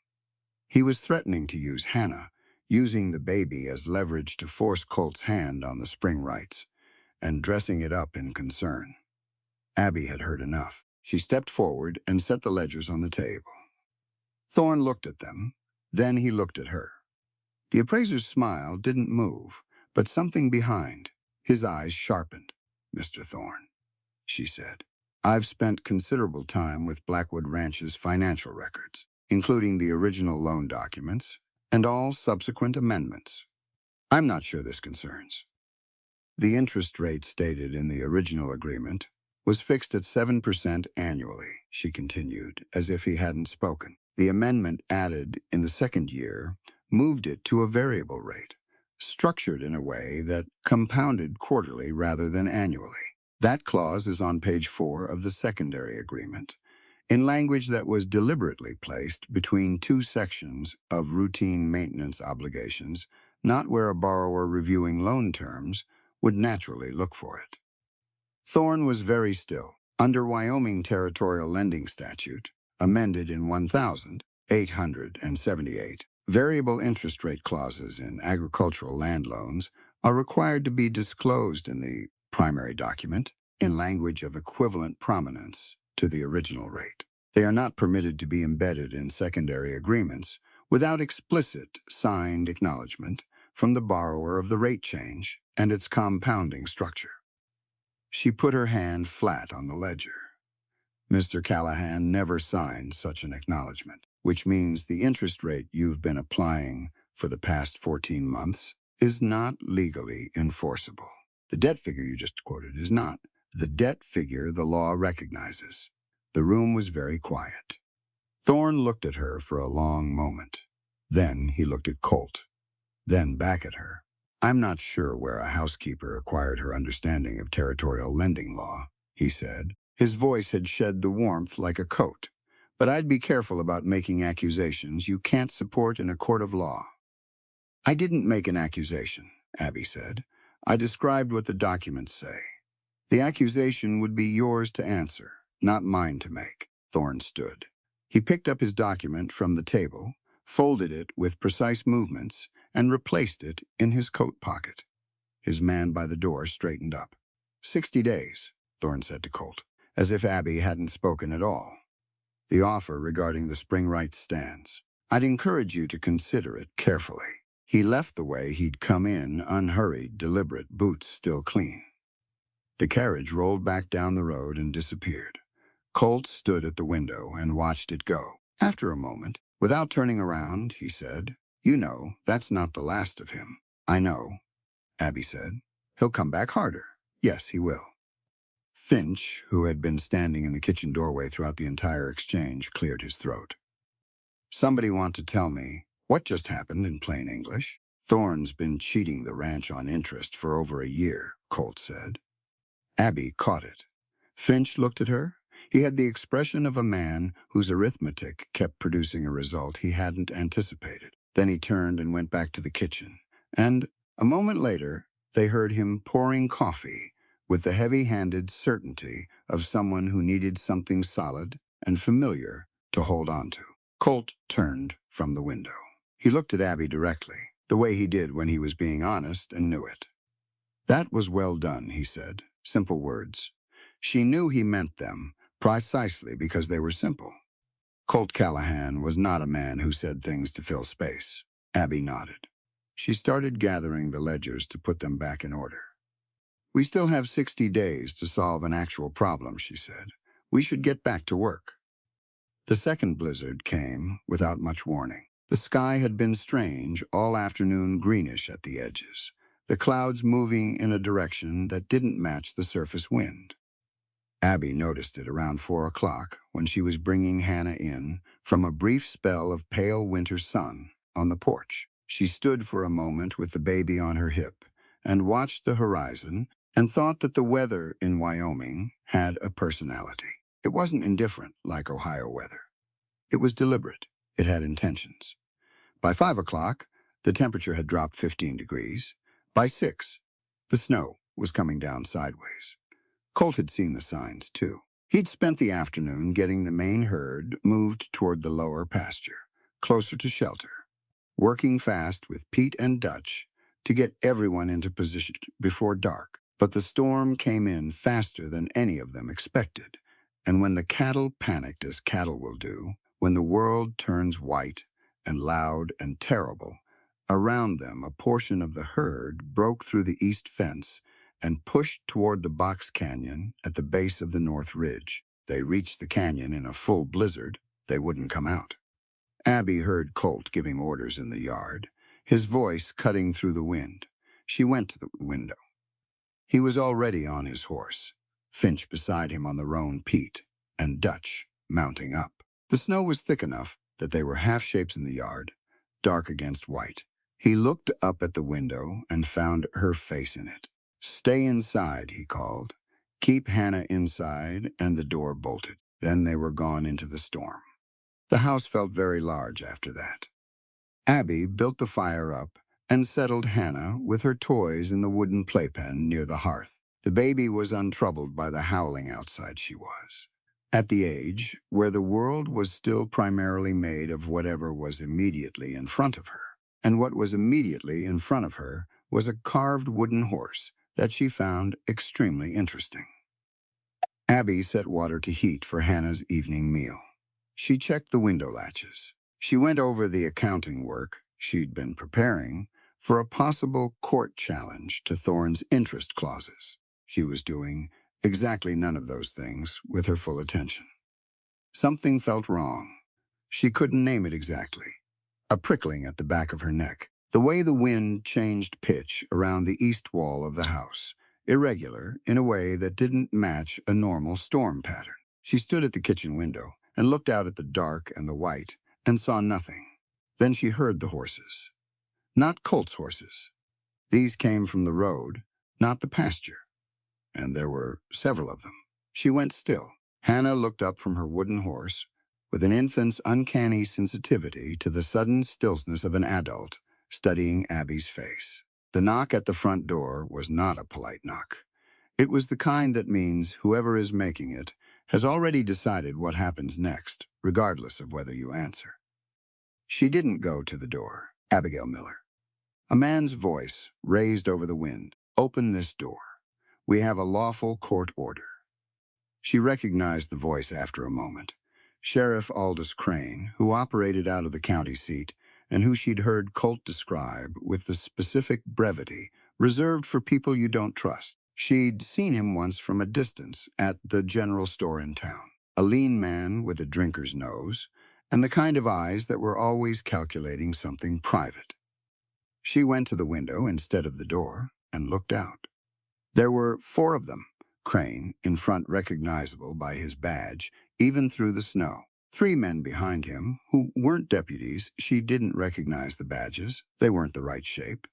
He was threatening to use Hannah, using the baby as leverage to force Colt's hand on the spring rights, and dressing it up in concern. Abby had heard enough. She stepped forward and set the ledgers on the table. Thorne looked at them. Then he looked at her. The appraiser's smile didn't move, but something behind. His eyes sharpened. "Mr. Thorne," she said, "I've spent considerable time with Blackwood Ranch's financial records, including the original loan documents and all subsequent amendments. I'm not sure this concerns. The interest rate stated in the original agreement was fixed at 7% annually," she continued, as if he hadn't spoken. "The amendment added in the second year moved it to a variable rate, structured in a way that compounded quarterly rather than annually. That clause is on page 4 of the secondary agreement, in language that was deliberately placed between two sections of routine maintenance obligations, not where a borrower reviewing loan terms would naturally look for it." Thorne was very still. Under Wyoming Territorial Lending Statute, amended in 1878, variable interest rate clauses in agricultural land loans are required to be disclosed in the primary document in language of equivalent prominence to the original rate. They are not permitted to be embedded in secondary agreements without explicit signed acknowledgement from the borrower of the rate change and its compounding structure. She put her hand flat on the ledger. "Mr. Callahan never signed such an acknowledgement, which means the interest rate you've been applying for the past 14 months is not legally enforceable. The debt figure you just quoted is not. The debt figure the law recognizes." The room was very quiet. Thorne looked at her for a long moment. Then he looked at Colt. Then back at her. "I'm not sure where a housekeeper acquired her understanding of territorial lending law," he said, His voice had shed the warmth like a coat. But I'd be careful about making accusations you can't support in a court of law. I didn't make an accusation, Abby said. I described what the documents say. The accusation would be yours to answer, not mine to make. Thorne stood. He picked up his document from the table, folded it with precise movements, and replaced it in his coat pocket. His man by the door straightened up. 60 days, Thorne said to Colt, as if Abby hadn't spoken at all. The offer regarding the spring rights stands. I'd encourage you to consider it carefully. He left the way he'd come in, unhurried, deliberate, boots still clean. The carriage rolled back down the road and disappeared. Colt stood at the window and watched it go. After a moment, without turning around, he said, "You know, that's not the last of him." "I know," Abby said. "He'll come back harder." "Yes, he will." Finch, who had been standing in the kitchen doorway throughout the entire exchange, cleared his throat. "Somebody want to tell me what just happened in plain English?" "Thorne's been cheating the ranch on interest for over a year," Colt said. Abby caught it. Finch looked at her. He had the expression of a man whose arithmetic kept producing a result he hadn't anticipated. Then he turned and went back to the kitchen. And, a moment later, they heard him pouring coffee with the heavy-handed certainty of someone who needed something solid and familiar to hold on to. Colt turned from the window. He looked at Abby directly, the way he did when he was being honest, and knew it. "That was well done," he said. Simple words. She knew he meant them, precisely because they were simple. Colt Callahan was not a man who said things to fill space. Abby nodded. She started gathering the ledgers to put them back in order. "We still have 60 days to solve an actual problem," she said. "We should get back to work." The second blizzard came without much warning. The sky had been strange, all afternoon greenish at the edges, the clouds moving in a direction that didn't match the surface wind. Abby noticed it around 4 o'clock when she was bringing Hannah in from a brief spell of pale winter sun on the porch. She stood for a moment with the baby on her hip and watched the horizon and thought that the weather in Wyoming had a personality. It wasn't indifferent like Ohio weather. It was deliberate. It had intentions. By 5 o'clock, the temperature had dropped 15 degrees. By 6, the snow was coming down sideways. Colt had seen the signs, too. He'd spent the afternoon getting the main herd moved toward the lower pasture, closer to shelter, working fast with Pete and Dutch to get everyone into position before dark. But the storm came in faster than any of them expected, and when the cattle panicked as cattle will do, when the world turns white and loud and terrible, around them a portion of the herd broke through the east fence and pushed toward the box canyon at the base of the North Ridge. They reached the canyon in a full blizzard. They wouldn't come out. Abby heard Colt giving orders in the yard, his voice cutting through the wind. She went to the window. He was already on his horse, Finch beside him on the roan Pete, and Dutch mounting up. The snow was thick enough that they were half-shapes in the yard, dark against white. He looked up at the window and found her face in it. "Stay inside," he called. "Keep Hannah inside," and the door bolted. Then they were gone into the storm. The house felt very large after that. Abby built the fire up and settled Hannah with her toys in the wooden playpen near the hearth. The baby was untroubled by the howling outside she was. At the age where the world was still primarily made of whatever was immediately in front of her. And what was immediately in front of her was a carved wooden horse that she found extremely interesting. Abby set water to heat for Hannah's evening meal. She checked the window latches. She went over the accounting work she'd been preparing for a possible court challenge to Thorne's interest clauses. She was doing exactly none of those things with her full attention. Something felt wrong. She couldn't name it exactly. A prickling at the back of her neck. The way the wind changed pitch around the east wall of the house, irregular in a way that didn't match a normal storm pattern. She stood at the kitchen window and looked out at the dark and the white and saw nothing. Then she heard the horses. Not Colt's horses. These came from the road, not the pasture. And there were several of them. She went still. Hannah looked up from her wooden horse with an infant's uncanny sensitivity to the sudden stillness of an adult studying Abby's face. The knock at the front door was not a polite knock. It was the kind that means whoever is making it has already decided what happens next, regardless of whether you answer. She didn't go to the door. Abigail Miller. A man's voice, raised over the wind. Open this door. We have a lawful court order. She recognized the voice after a moment. Sheriff Aldous Crane, who operated out of the county seat, and who she'd heard Colt describe with the specific brevity reserved for people you don't trust. She'd seen him once from a distance at the general store in town. A lean man with a drinker's nose, and the kind of eyes that were always calculating something private. She went to the window instead of the door and looked out. There were 4 of them, Crane, in front recognizable by his badge, even through the snow. 3 men behind him, who weren't deputies. She didn't recognize the badges. They weren't the right shape.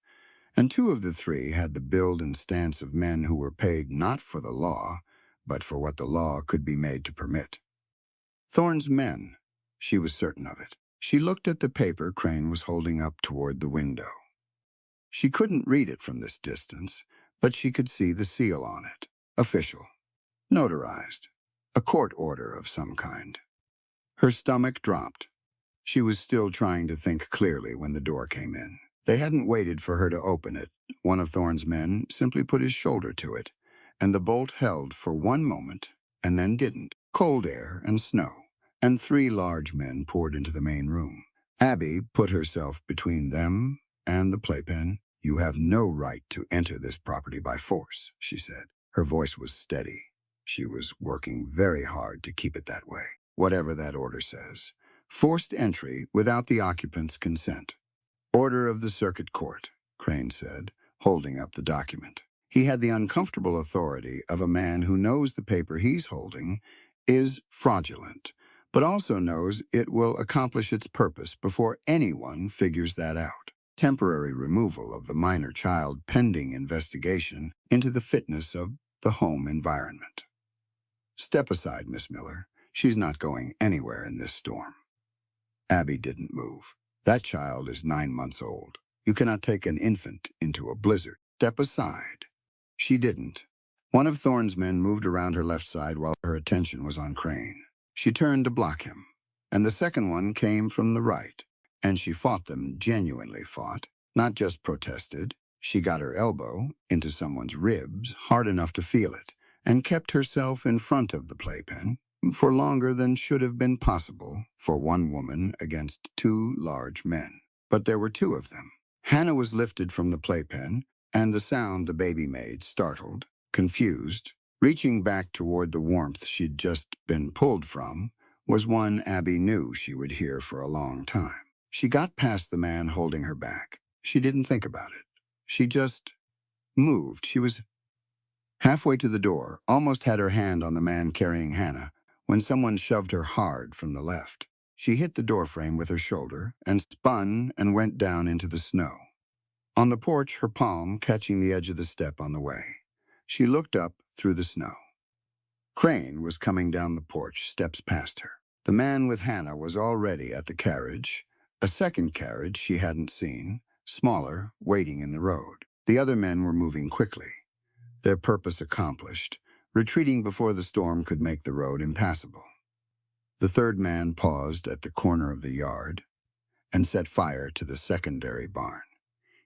And 2 of the 3 had the build and stance of men who were paid not for the law, but for what the law could be made to permit. Thorne's men. She was certain of it. She looked at the paper Crane was holding up toward the window. She couldn't read it from this distance, but she could see the seal on it. Official. Notarized. A court order of some kind. Her stomach dropped. She was still trying to think clearly when the door came in. They hadn't waited for her to open it. One of Thorne's men simply put his shoulder to it, and the bolt held for one moment and then didn't. Cold air and snow, and 3 large men poured into the main room. Abby put herself between them and the playpen. You have no right to enter this property by force, she said. Her voice was steady. She was working very hard to keep it that way. Whatever that order says. Forced entry without the occupant's consent. Order of the Circuit Court, Crane said, holding up the document. He had the uncomfortable authority of a man who knows the paper he's holding is fraudulent, but also knows it will accomplish its purpose before anyone figures that out. Temporary removal of the minor child pending investigation into the fitness of the home environment. Step aside, Miss Miller. She's not going anywhere in this storm. Abby didn't move. That child is 9 months old. You cannot take an infant into a blizzard. Step aside. She didn't. One of Thorne's men moved around her left side while her attention was on Crane. She turned to block him, and the second one came from the right, and she fought them, genuinely fought, not just protested. She got her elbow into someone's ribs hard enough to feel it, and kept herself in front of the playpen for longer than should have been possible for one woman against 2 large men. But there were 2 of them. Hannah was lifted from the playpen, and the sound the baby made, startled, confused, reaching back toward the warmth she'd just been pulled from, was one Abby knew she would hear for a long time. She got past the man holding her back. She didn't think about it. She just moved. She was halfway to the door, almost had her hand on the man carrying Hannah, when someone shoved her hard from the left. She hit the doorframe with her shoulder and spun and went down into the snow. On the porch, her palm catching the edge of the step on the way. She looked up through the snow. Crane was coming down the porch, steps past her. The man with Hannah was already at the carriage, a second carriage she hadn't seen, smaller, waiting in the road. The other men were moving quickly, their purpose accomplished, retreating before the storm could make the road impassable. The third man paused at the corner of the yard and set fire to the secondary barn.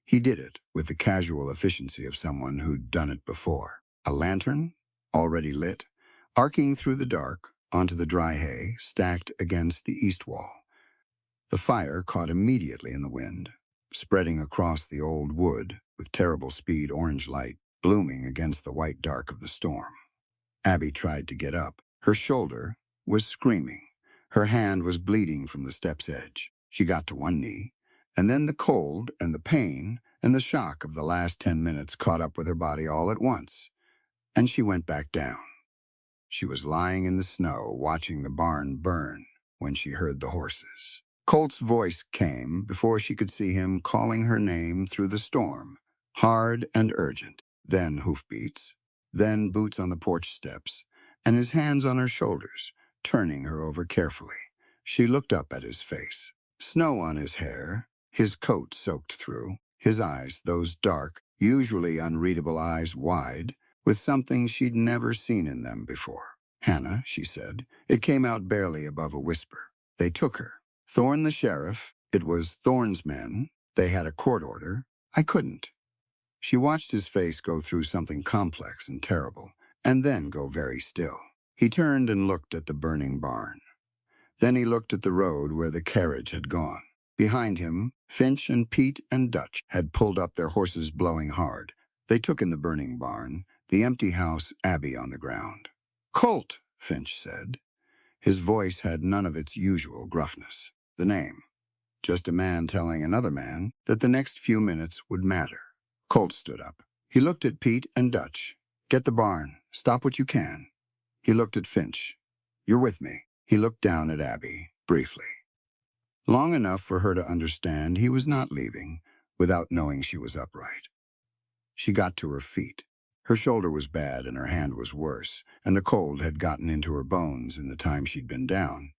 He did it with the casual efficiency of someone who'd done it before. A lantern, already lit, arcing through the dark onto the dry hay stacked against the east wall. The fire caught immediately in the wind, spreading across the old wood with terrible speed orange light blooming against the white dark of the storm. Abby tried to get up. Her shoulder was screaming. Her hand was bleeding from the step's edge. She got to one knee, and then the cold and the pain and the shock of the last 10 minutes caught up with her body all at once, and she went back down. She was lying in the snow watching the barn burn when she heard the horses. Colt's voice came before she could see him calling her name through the storm, hard and urgent. Then hoofbeats, then boots on the porch steps, and his hands on her shoulders, turning her over carefully. She looked up at his face. Snow on his hair, his coat soaked through, his eyes, those dark, usually unreadable eyes, wide, with something she'd never seen in them before. "Hannah," she said. It came out barely above a whisper. "They took her. Thorne the sheriff, it was Thorne's men. They had a court order. I couldn't." She watched his face go through something complex and terrible, and then go very still. He turned and looked at the burning barn. Then he looked at the road where the carriage had gone. Behind him, Finch and Pete and Dutch had pulled up, their horses blowing hard. They took in the burning barn, the empty house, Abby on the ground. "Colt," Finch said. His voice had none of its usual gruffness. The name. Just a man telling another man that the next few minutes would matter. Colt stood up. He looked at Pete and Dutch. "Get the barn. Stop what you can." He looked at Finch. "You're with me." He looked down at Abby, briefly. Long enough for her to understand he was not leaving without knowing she was upright. She got to her feet. Her shoulder was bad and her hand was worse, and the cold had gotten into her bones in the time she'd been down.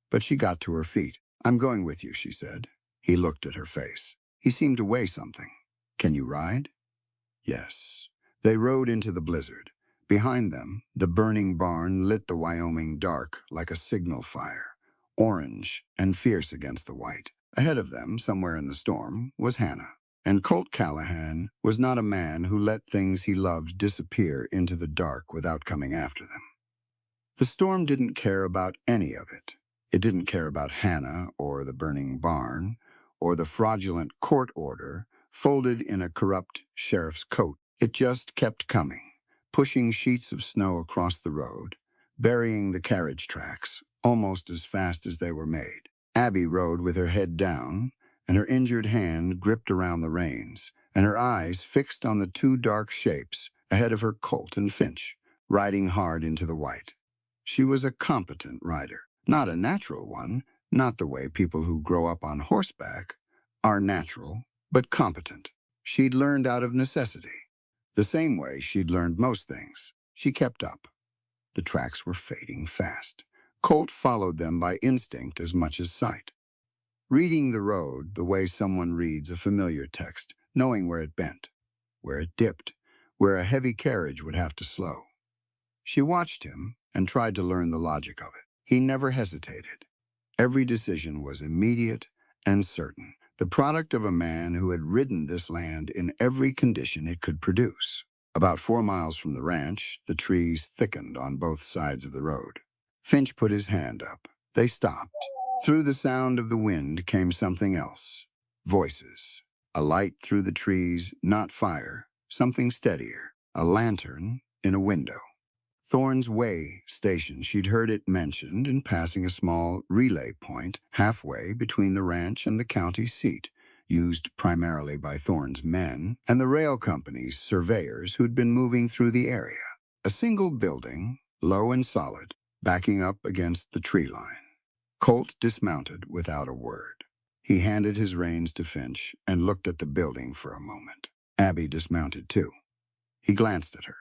But she got to her feet. "I'm going with you," she said. He looked at her face. He seemed to weigh something. "Can you ride?" Yes. They rode into the blizzard. Behind them, the burning barn lit the Wyoming dark like a signal fire, orange and fierce against the white. Ahead of them, somewhere in the storm, was Hannah. And Colt Callahan was not a man who let things he loved disappear into the dark without coming after them. The storm didn't care about any of it. It didn't care about Hannah or the burning barn or the fraudulent court order folded in a corrupt sheriff's coat. It just kept coming, pushing sheets of snow across the road, burying the carriage tracks almost as fast as they were made. Abby rode with her head down and her injured hand gripped around the reins, and her eyes fixed on the two dark shapes ahead of her Colt and Finch, riding hard into the white. She was a competent rider, not a natural one, not the way people who grow up on horseback are natural, but competent. She'd learned out of necessity, the same way she'd learned most things. She kept up. The tracks were fading fast. Colt followed them by instinct as much as sight. Reading the road the way someone reads a familiar text, knowing where it bent, where it dipped, where a heavy carriage would have to slow. She watched him and tried to learn the logic of it. He never hesitated. Every decision was immediate and certain, the product of a man who had ridden this land in every condition it could produce. About 4 miles from the ranch, the trees thickened on both sides of the road. Finch put his hand up. They stopped. Through the sound of the wind came something else. Voices. A light through the trees, not fire, something steadier. A lantern in a window. Thorne's Way station, she'd heard it mentioned in passing a small relay point halfway between the ranch and the county seat, used primarily by Thorne's men and the rail company's surveyors who'd been moving through the area. A single building, low and solid, backing up against the tree line. Colt dismounted without a word. He handed his reins to Finch and looked at the building for a moment. Abby dismounted too. He glanced at her.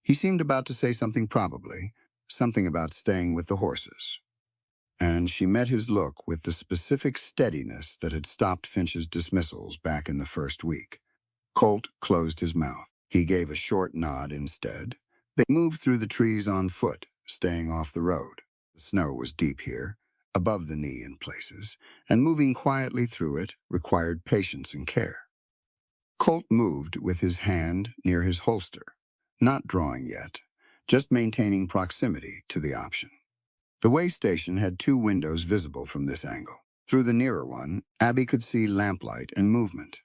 He seemed about to say something, probably, something about staying with the horses. And she met his look with the specific steadiness that had stopped Finch's dismissals back in the first week. Colt closed his mouth. He gave a short nod instead. They moved through the trees on foot, staying off the road. The snow was deep here, above the knee in places, and moving quietly through it required patience and care. Colt moved with his hand near his holster, not drawing yet, just maintaining proximity to the option. The way station had 2 windows visible from this angle. Through the nearer one, Abby could see lamplight and movement.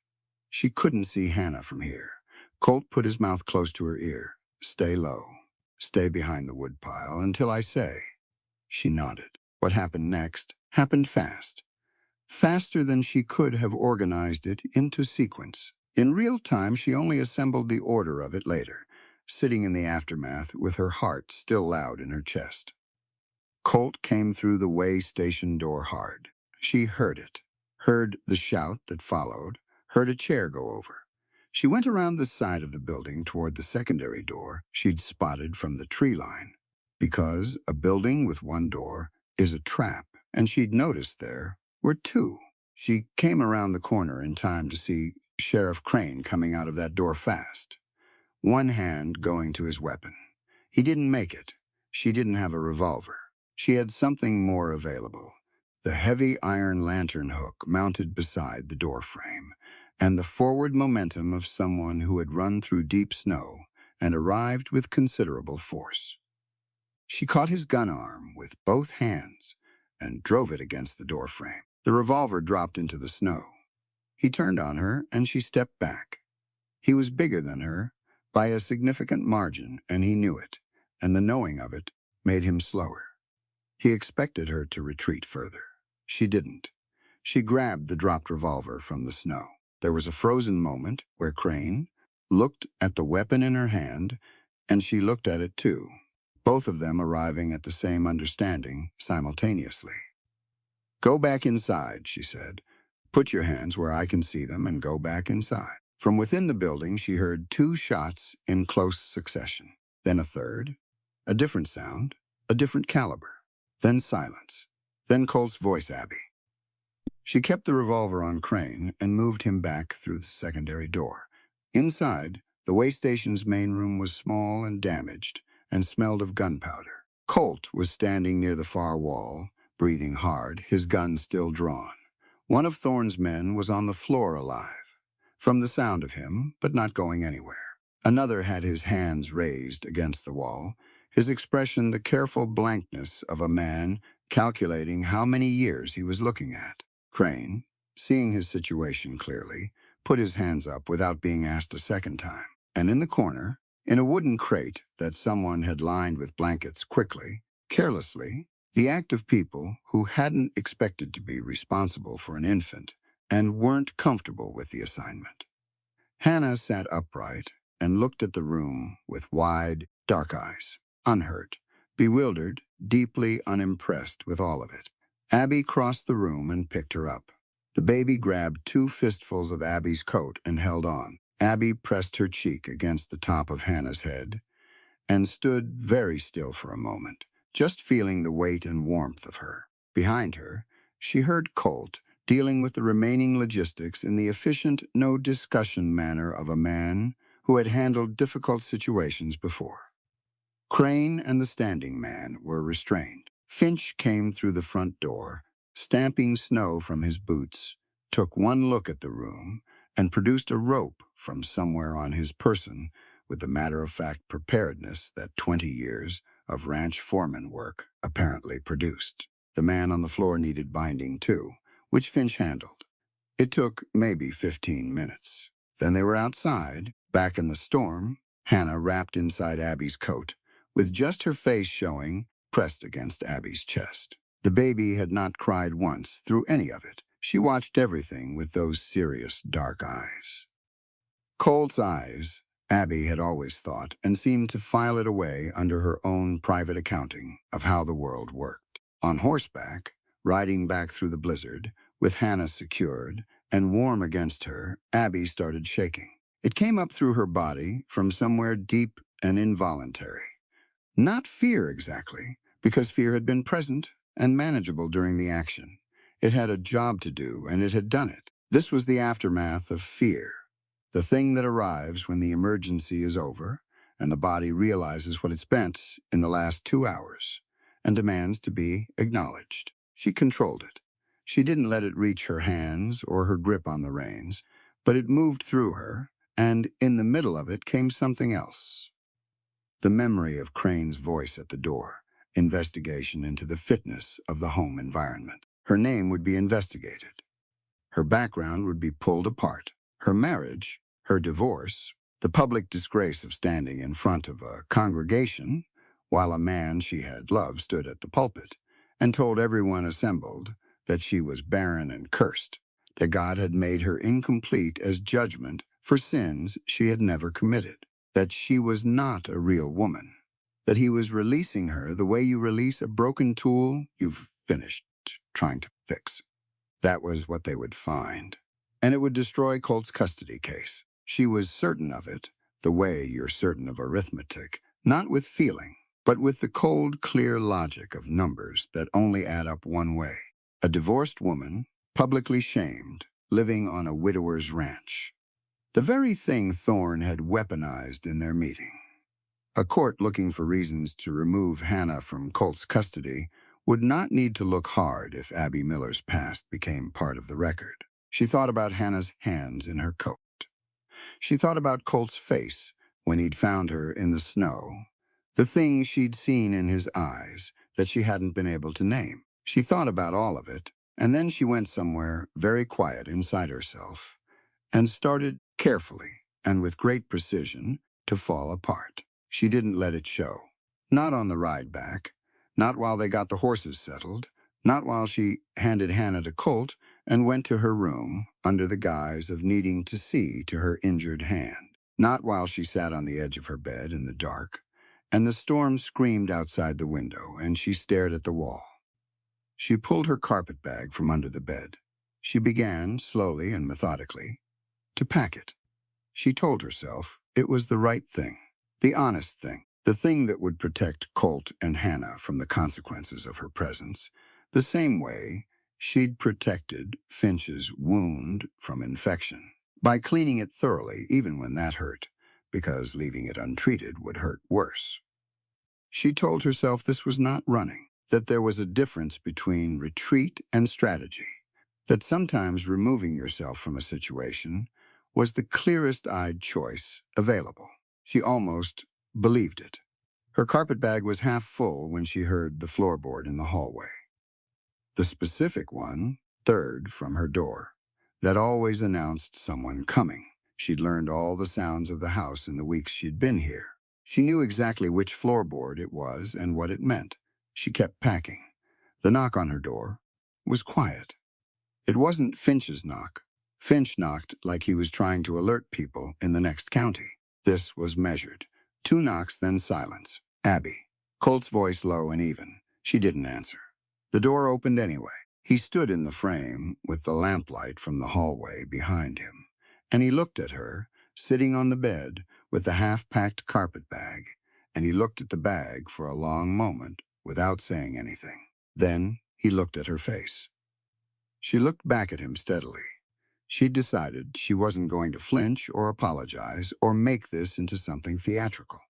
She couldn't see Hannah from here. Colt put his mouth close to her ear. "Stay low. Stay behind the woodpile until I say." She nodded. What happened next happened fast. Faster than she could have organized it into sequence. In real time, she only assembled the order of it later, sitting in the aftermath with her heart still loud in her chest. Colt came through the way station door hard. She heard it, heard the shout that followed, heard a chair go over. She went around the side of the building toward the secondary door she'd spotted from the tree line. because a building with one door is a trap, and she'd noticed there were two. She came around the corner in time to see Sheriff Crane coming out of that door fast, one hand going to his weapon. He didn't make it. She didn't have a revolver. She had something more available. The heavy iron lantern hook mounted beside the door frame, and the forward momentum of someone who had run through deep snow and arrived with considerable force. She caught his gun arm with both hands and drove it against the door frame. The revolver dropped into the snow. He turned on her, and she stepped back. He was bigger than her by a significant margin, and he knew it, and the knowing of it made him slower. He expected her to retreat further. She didn't. She grabbed the dropped revolver from the snow. There was a frozen moment where Crane looked at the weapon in her hand, and she looked at it too, both of them arriving at the same understanding simultaneously. "Go back inside," she said. "Put your hands where I can see them and go back inside." From within the building, she heard two shots in close succession, then a third, a different sound, a different caliber, then silence, then Colt's voice, "Abby." She kept the revolver on Crane and moved him back through the secondary door. Inside, the way station's main room was small and damaged and smelled of gunpowder. Colt was standing near the far wall, breathing hard, his gun still drawn. One of Thorne's men was on the floor alive, from the sound of him, but not going anywhere. Another had his hands raised against the wall, his expression the careful blankness of a man calculating how many years he was looking at. Crane, seeing his situation clearly, put his hands up without being asked a second time. And in the corner, in a wooden crate that someone had lined with blankets quickly, carelessly, the act of people who hadn't expected to be responsible for an infant and weren't comfortable with the assignment. Hannah sat upright and looked at the room with wide, dark eyes, unhurt, bewildered, deeply unimpressed with all of it. Abby crossed the room and picked her up. The baby grabbed two fistfuls of Abby's coat and held on. Abby pressed her cheek against the top of Hannah's head and stood very still for a moment, just feeling the weight and warmth of her. Behind her, she heard Colt dealing with the remaining logistics in the efficient, no-discussion manner of a man who had handled difficult situations before. Crane and the standing man were restrained. Finch came through the front door, stamping snow from his boots, took one look at the room, and produced a rope from somewhere on his person with the matter-of-fact preparedness that 20 years of ranch foreman work apparently produced. The man on the floor needed binding too, which Finch handled. It took maybe 15 minutes. Then they were outside, back in the storm, Hannah wrapped inside Abby's coat, with just her face showing, pressed against Abby's chest. The baby had not cried once through any of it. She watched everything with those serious, dark eyes. Colt's eyes, Abby had always thought, and seemed to file it away under her own private accounting of how the world worked. On horseback, riding back through the blizzard, with Hannah secured and warm against her, Abby started shaking. It came up through her body from somewhere deep and involuntary. Not fear exactly, because fear had been present and manageable during the action. It had a job to do, and it had done it. This was the aftermath of fear, the thing that arrives when the emergency is over and the body realizes what it spent in the last 2 hours and demands to be acknowledged. She controlled it. She didn't let it reach her hands or her grip on the reins, but it moved through her, and in the middle of it came something else. The memory of Crane's voice at the door, investigation into the fitness of the home environment. Her name would be investigated. Her background would be pulled apart. Her marriage, her divorce, the public disgrace of standing in front of a congregation while a man she had loved stood at the pulpit and told everyone assembled that she was barren and cursed, that God had made her incomplete as judgment for sins she had never committed, that she was not a real woman, that he was releasing her the way you release a broken tool you've finished trying to fix. That was what they would find. And it would destroy Colt's custody case. She was certain of it, the way you're certain of arithmetic, not with feeling, but with the cold, clear logic of numbers that only add up one way. A divorced woman, publicly shamed, living on a widower's ranch. The very thing Thorne had weaponized in their meeting. A court looking for reasons to remove Hannah from Colt's custody would not need to look hard if Abby Miller's past became part of the record. She thought about Hannah's hands in her coat. She thought about Colt's face when he'd found her in the snow, the things she'd seen in his eyes that she hadn't been able to name. She thought about all of it, and then she went somewhere very quiet inside herself and started carefully and with great precision to fall apart. She didn't let it show. Not on the ride back, not while they got the horses settled, not while she handed Hannah to Colt and went to her room under the guise of needing to see to her injured hand. Not while she sat on the edge of her bed in the dark, and the storm screamed outside the window, and she stared at the wall. She pulled her carpet bag from under the bed. She began, slowly and methodically, to pack it. She told herself it was the right thing, the honest thing, the thing that would protect Colt and Hannah from the consequences of her presence, the same way she'd protected Finch's wound from infection, by cleaning it thoroughly even when that hurt, because leaving it untreated would hurt worse. She told herself this was not running, that there was a difference between retreat and strategy, that sometimes removing yourself from a situation was the clearest-eyed choice available. She almost believed it. Her carpetbag was half full when she heard the floorboard in the hallway. The specific one, third from her door, that always announced someone coming. She'd learned all the sounds of the house in the weeks she'd been here. She knew exactly which floorboard it was and what it meant. She kept packing. The knock on her door was quiet. It wasn't Finch's knock. Finch knocked like he was trying to alert people in the next county. This was measured. 2 knocks, then silence. Abby. Colt's voice low and even. She didn't answer. The door opened anyway. He stood in the frame with the lamplight from the hallway behind him, and he looked at her, sitting on the bed with the half-packed carpet bag, and he looked at the bag for a long moment without saying anything. Then he looked at her face. She looked back at him steadily. She'd decided she wasn't going to flinch or apologize or make this into something theatrical.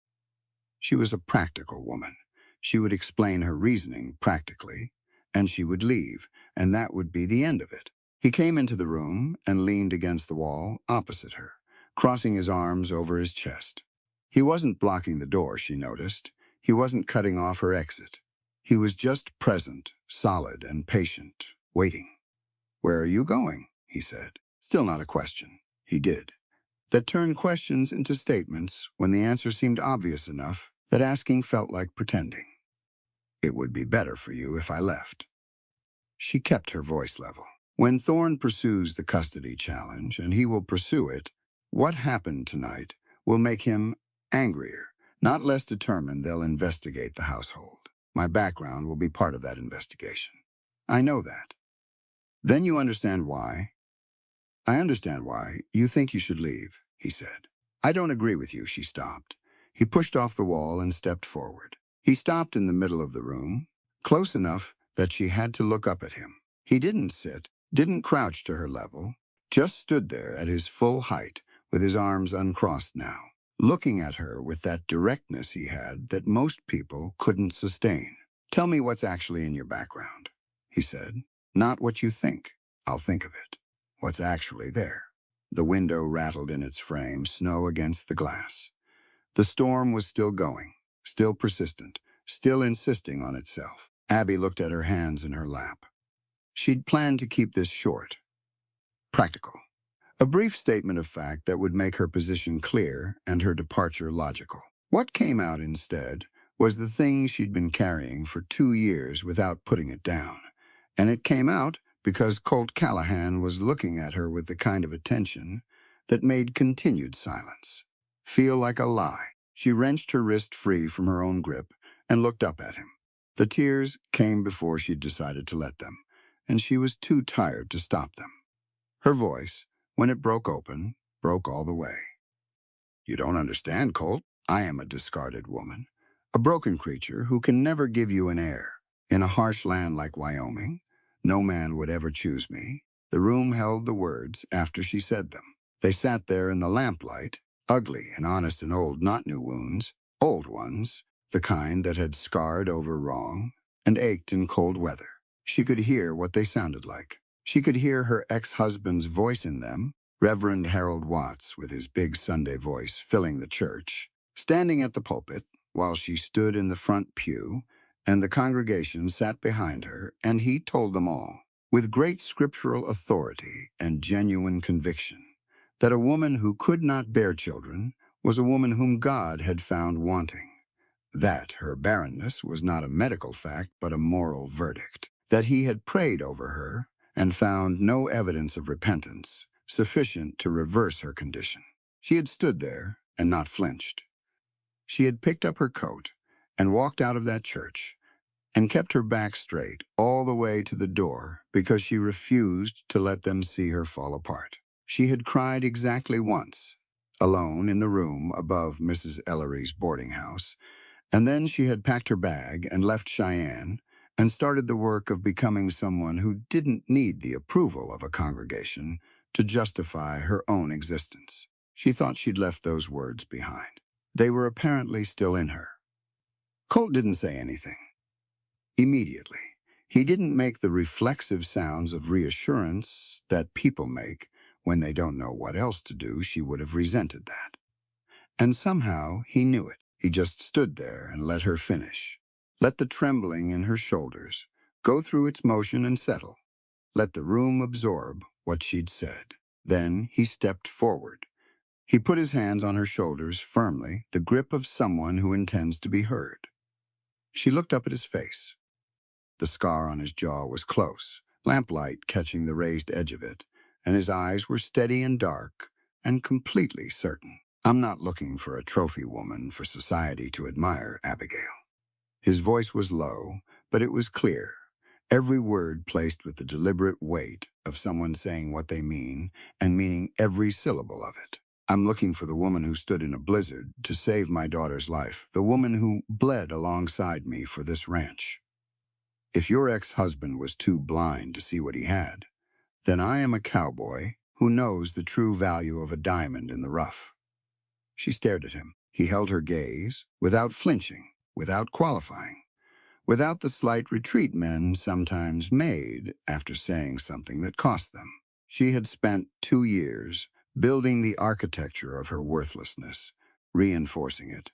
She was a practical woman. She would explain her reasoning practically, and she would leave, and that would be the end of it. He came into the room and leaned against the wall opposite her, crossing his arms over his chest. He wasn't blocking the door, she noticed. He wasn't cutting off her exit. He was just present, solid and patient, waiting. "Where are you going?" he said. Still not a question. He did. That turned questions into statements when the answer seemed obvious enough that asking felt like pretending. "It would be better for you if I left." She kept her voice level. When Thorne pursues the custody challenge, and he will pursue it, what happened tonight will make him angrier, not less determined. They'll investigate the household. My background will be part of that investigation. I know that. Then you understand why. I understand why you think you should leave, he said. I don't agree with you, she stopped. He pushed off the wall and stepped forward. He stopped in the middle of the room, close enough that she had to look up at him. He didn't sit, didn't crouch to her level, just stood there at his full height with his arms uncrossed now, looking at her with that directness he had that most people couldn't sustain. "Tell me what's actually in your background," he said. "Not what you think. I'll think of it. What's actually there." The window rattled in its frame, snow against the glass. The storm was still going, still persistent, still insisting on itself. Abby looked at her hands in her lap. She'd planned to keep this short, practical. A brief statement of fact that would make her position clear and her departure logical. What came out instead was the thing she'd been carrying for 2 years without putting it down. And it came out because Colt Callahan was looking at her with the kind of attention that made continued silence feel like a lie. She wrenched her wrist free from her own grip and looked up at him. The tears came before she'd decided to let them, and she was too tired to stop them. Her voice, when it broke open, broke all the way. "You don't understand, Colt. I am a discarded woman. A broken creature who can never give you an heir. In a harsh land like Wyoming, no man would ever choose me. The room held the words after she said them. They sat there in the lamplight, ugly and honest and old, not new wounds, old ones, the kind that had scarred over wrong and ached in cold weather. She could hear what they sounded like. She could hear her ex-husband's voice in them, Reverend Harold Watts with his big Sunday voice filling the church, standing at the pulpit while she stood in the front pew, and the congregation sat behind her, and he told them all, with great scriptural authority and genuine conviction, that a woman who could not bear children was a woman whom God had found wanting, that her barrenness was not a medical fact but a moral verdict, that he had prayed over her and found no evidence of repentance sufficient to reverse her condition. She had stood there and not flinched. She had picked up her coat and walked out of that church and kept her back straight all the way to the door because she refused to let them see her fall apart. She had cried exactly once, alone in the room above Mrs. Ellery's boarding house, and then she had packed her bag and left Cheyenne and started the work of becoming someone who didn't need the approval of a congregation to justify her own existence. She thought she'd left those words behind. They were apparently still in her. Colt didn't say anything. Immediately, he didn't make the reflexive sounds of reassurance that people make when they don't know what else to do. She would have resented that. And somehow he knew it. He just stood there and let her finish. Let the trembling in her shoulders go through its motion and settle. Let the room absorb what she'd said. Then he stepped forward. He put his hands on her shoulders firmly, the grip of someone who intends to be heard. She looked up at his face. The scar on his jaw was close, lamplight catching the raised edge of it, and his eyes were steady and dark and completely certain. I'm not looking for a trophy woman for society to admire, Abigail. His voice was low, but it was clear, every word placed with the deliberate weight of someone saying what they mean and meaning every syllable of it. I'm looking for the woman who stood in a blizzard to save my daughter's life, the woman who bled alongside me for this ranch. If your ex-husband was too blind to see what he had, then I am a cowboy who knows the true value of a diamond in the rough. She stared at him. He held her gaze, without flinching, without qualifying, without the slight retreat men sometimes made after saying something that cost them. She had spent 2 years building the architecture of her worthlessness, reinforcing it,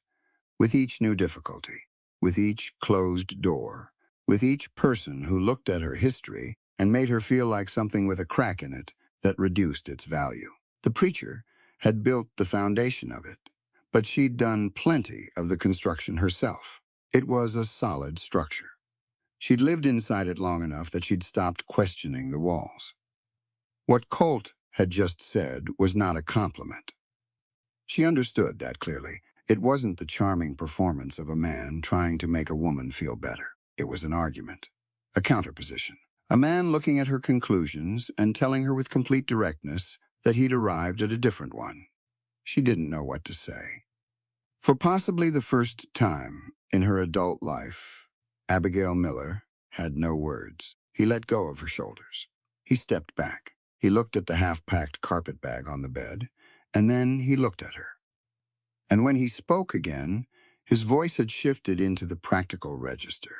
with each new difficulty, with each closed door, with each person who looked at her history and made her feel like something with a crack in it that reduced its value. The preacher had built the foundation of it, but she'd done plenty of the construction herself. It was a solid structure. She'd lived inside it long enough that she'd stopped questioning the walls. What Colt had just said was not a compliment. She understood that clearly. It wasn't the charming performance of a man trying to make a woman feel better. It was an argument, a counterposition. A man looking at her conclusions and telling her with complete directness that he'd arrived at a different one. She didn't know what to say. For possibly the first time in her adult life, Abigail Miller had no words. He let go of her shoulders. He stepped back. He looked at the half-packed carpet bag on the bed, and then he looked at her. And when he spoke again, his voice had shifted into the practical register.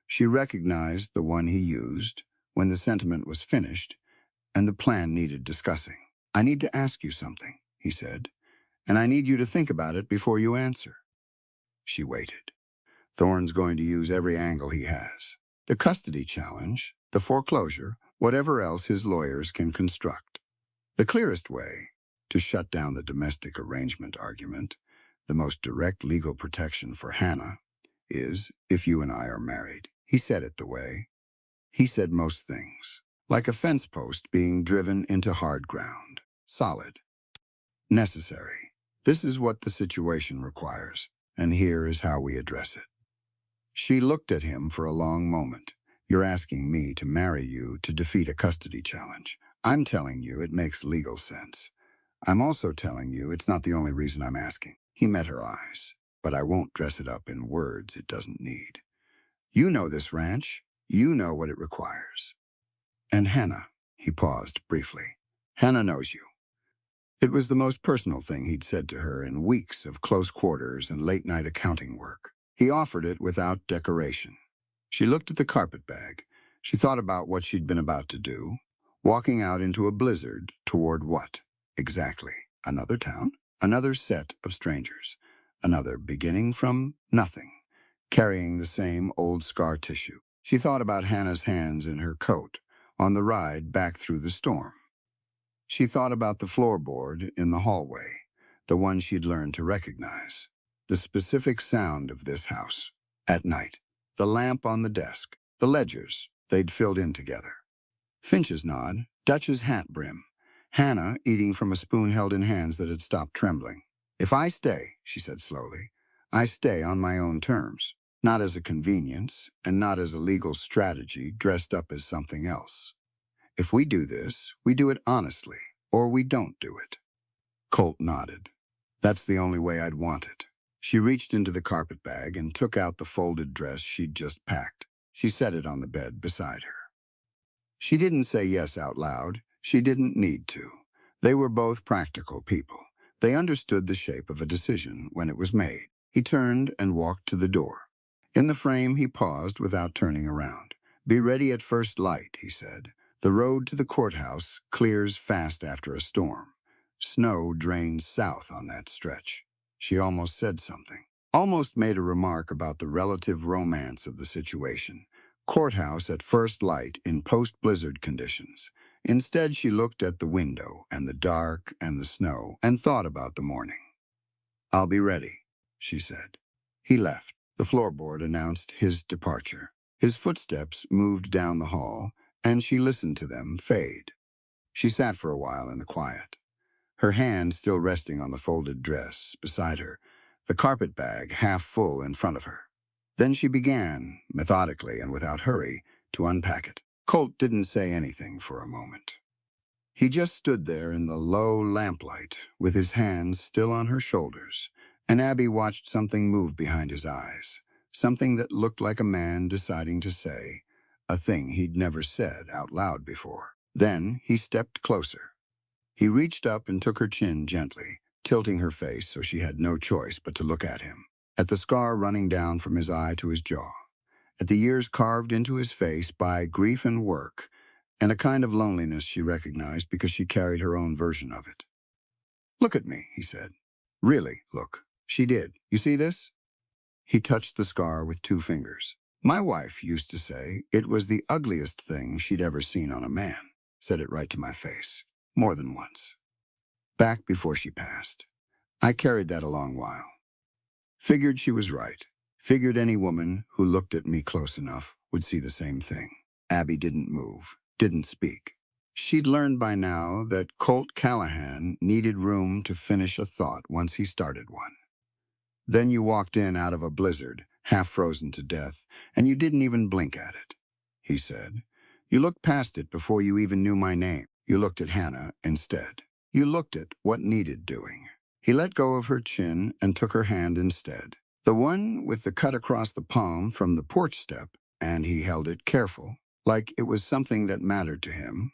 She recognized the one he used when the sentiment was finished and the plan needed discussing. I need to ask you something, he said, and I need you to think about it before you answer. She waited. Thorne's going to use every angle he has. The custody challenge, the foreclosure, whatever else his lawyers can construct. The clearest way to shut down the domestic arrangement argument, the most direct legal protection for Hannah, is if you and I are married. He said it the way he said most things, like a fence post being driven into hard ground. Solid. Necessary. This is what the situation requires, and here is how we address it. She looked at him for a long moment. You're asking me to marry you to defeat a custody challenge. I'm telling you it makes legal sense. I'm also telling you it's not the only reason I'm asking. He met her eyes. but I won't dress it up in words it doesn't need. You know this ranch. You know what it requires. And Hannah, he paused briefly. Hannah knows you. It was the most personal thing he'd said to her in weeks of close quarters and late-night accounting work. He offered it without decoration. She looked at the carpetbag. She thought about what she'd been about to do. Walking out into a blizzard toward what? Exactly. Another town? Another set of strangers. Another beginning from nothing, carrying the same old scar tissue. She thought about Hannah's hands in her coat on the ride back through the storm. She thought about the floorboard in the hallway, the one she'd learned to recognize. The specific sound of this house. At night. The lamp on the desk. The ledgers they'd filled in together. Finch's nod. Dutch's hat brim. Hannah eating from a spoon held in hands that had stopped trembling. If I stay, she said slowly, I stay on my own terms. Not as a convenience, and not as a legal strategy dressed up as something else. If we do this, we do it honestly, or we don't do it. Colt nodded. That's the only way I'd want it. She reached into the carpetbag and took out the folded dress she'd just packed. She set it on the bed beside her. She didn't say yes out loud. She didn't need to. They were both practical people. They understood the shape of a decision when it was made. He turned and walked to the door. In the frame, he paused without turning around. Be ready at first light, he said. The road to the courthouse clears fast after a storm. Snow drains south on that stretch. She almost said something. Almost made a remark about the relative romance of the situation. Courthouse at first light in post-blizzard conditions. Instead, she looked at the window and the dark and the snow and thought about the morning. I'll be ready, she said. He left. The floorboard announced his departure. His footsteps moved down the hall, and she listened to them fade. She sat for a while in the quiet, her hand still resting on the folded dress beside her, the carpetbag half full in front of her. Then she began, methodically and without hurry, to unpack it. Colt didn't say anything for a moment. He just stood there in the low lamplight, with his hands still on her shoulders, and Abby watched something move behind his eyes, something that looked like a man deciding to say a thing he'd never said out loud before. Then he stepped closer. He reached up and took her chin gently, tilting her face so she had no choice but to look at him, at the scar running down from his eye to his jaw, at the years carved into his face by grief and work, and a kind of loneliness she recognized because she carried her own version of it. Look at me, he said. Really, look. She did. You see this? He touched the scar with 2 fingers. My wife used to say it was the ugliest thing she'd ever seen on a man. Said it right to my face. More than once. Back before she passed. I carried that a long while. Figured she was right. Figured any woman who looked at me close enough would see the same thing. Abby didn't move, didn't speak. She'd learned by now that Colt Callahan needed room to finish a thought once he started one. Then you walked in out of a blizzard, half frozen to death, and you didn't even blink at it, he said. You looked past it before you even knew my name. You looked at Hannah instead. You looked at what needed doing. He let go of her chin and took her hand instead. The one with the cut across the palm from the porch step, and he held it careful, like it was something that mattered to him,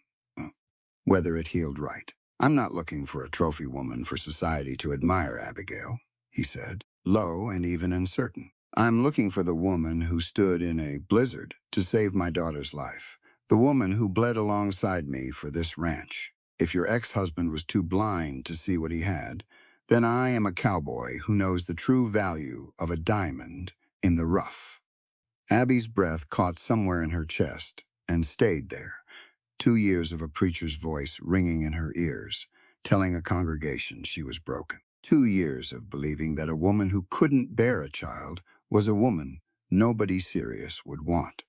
whether it healed right. I'm not looking for a trophy woman for society to admire, Abigail, he said, low and even uncertain. I'm looking for the woman who stood in a blizzard to save my daughter's life, the woman who bled alongside me for this ranch. If your ex-husband was too blind to see what he had, then I am a cowboy who knows the true value of a diamond in the rough. Abby's breath caught somewhere in her chest and stayed there, 2 years of a preacher's voice ringing in her ears, telling a congregation she was broken. 2 years of believing that a woman who couldn't bear a child was a woman nobody serious would want.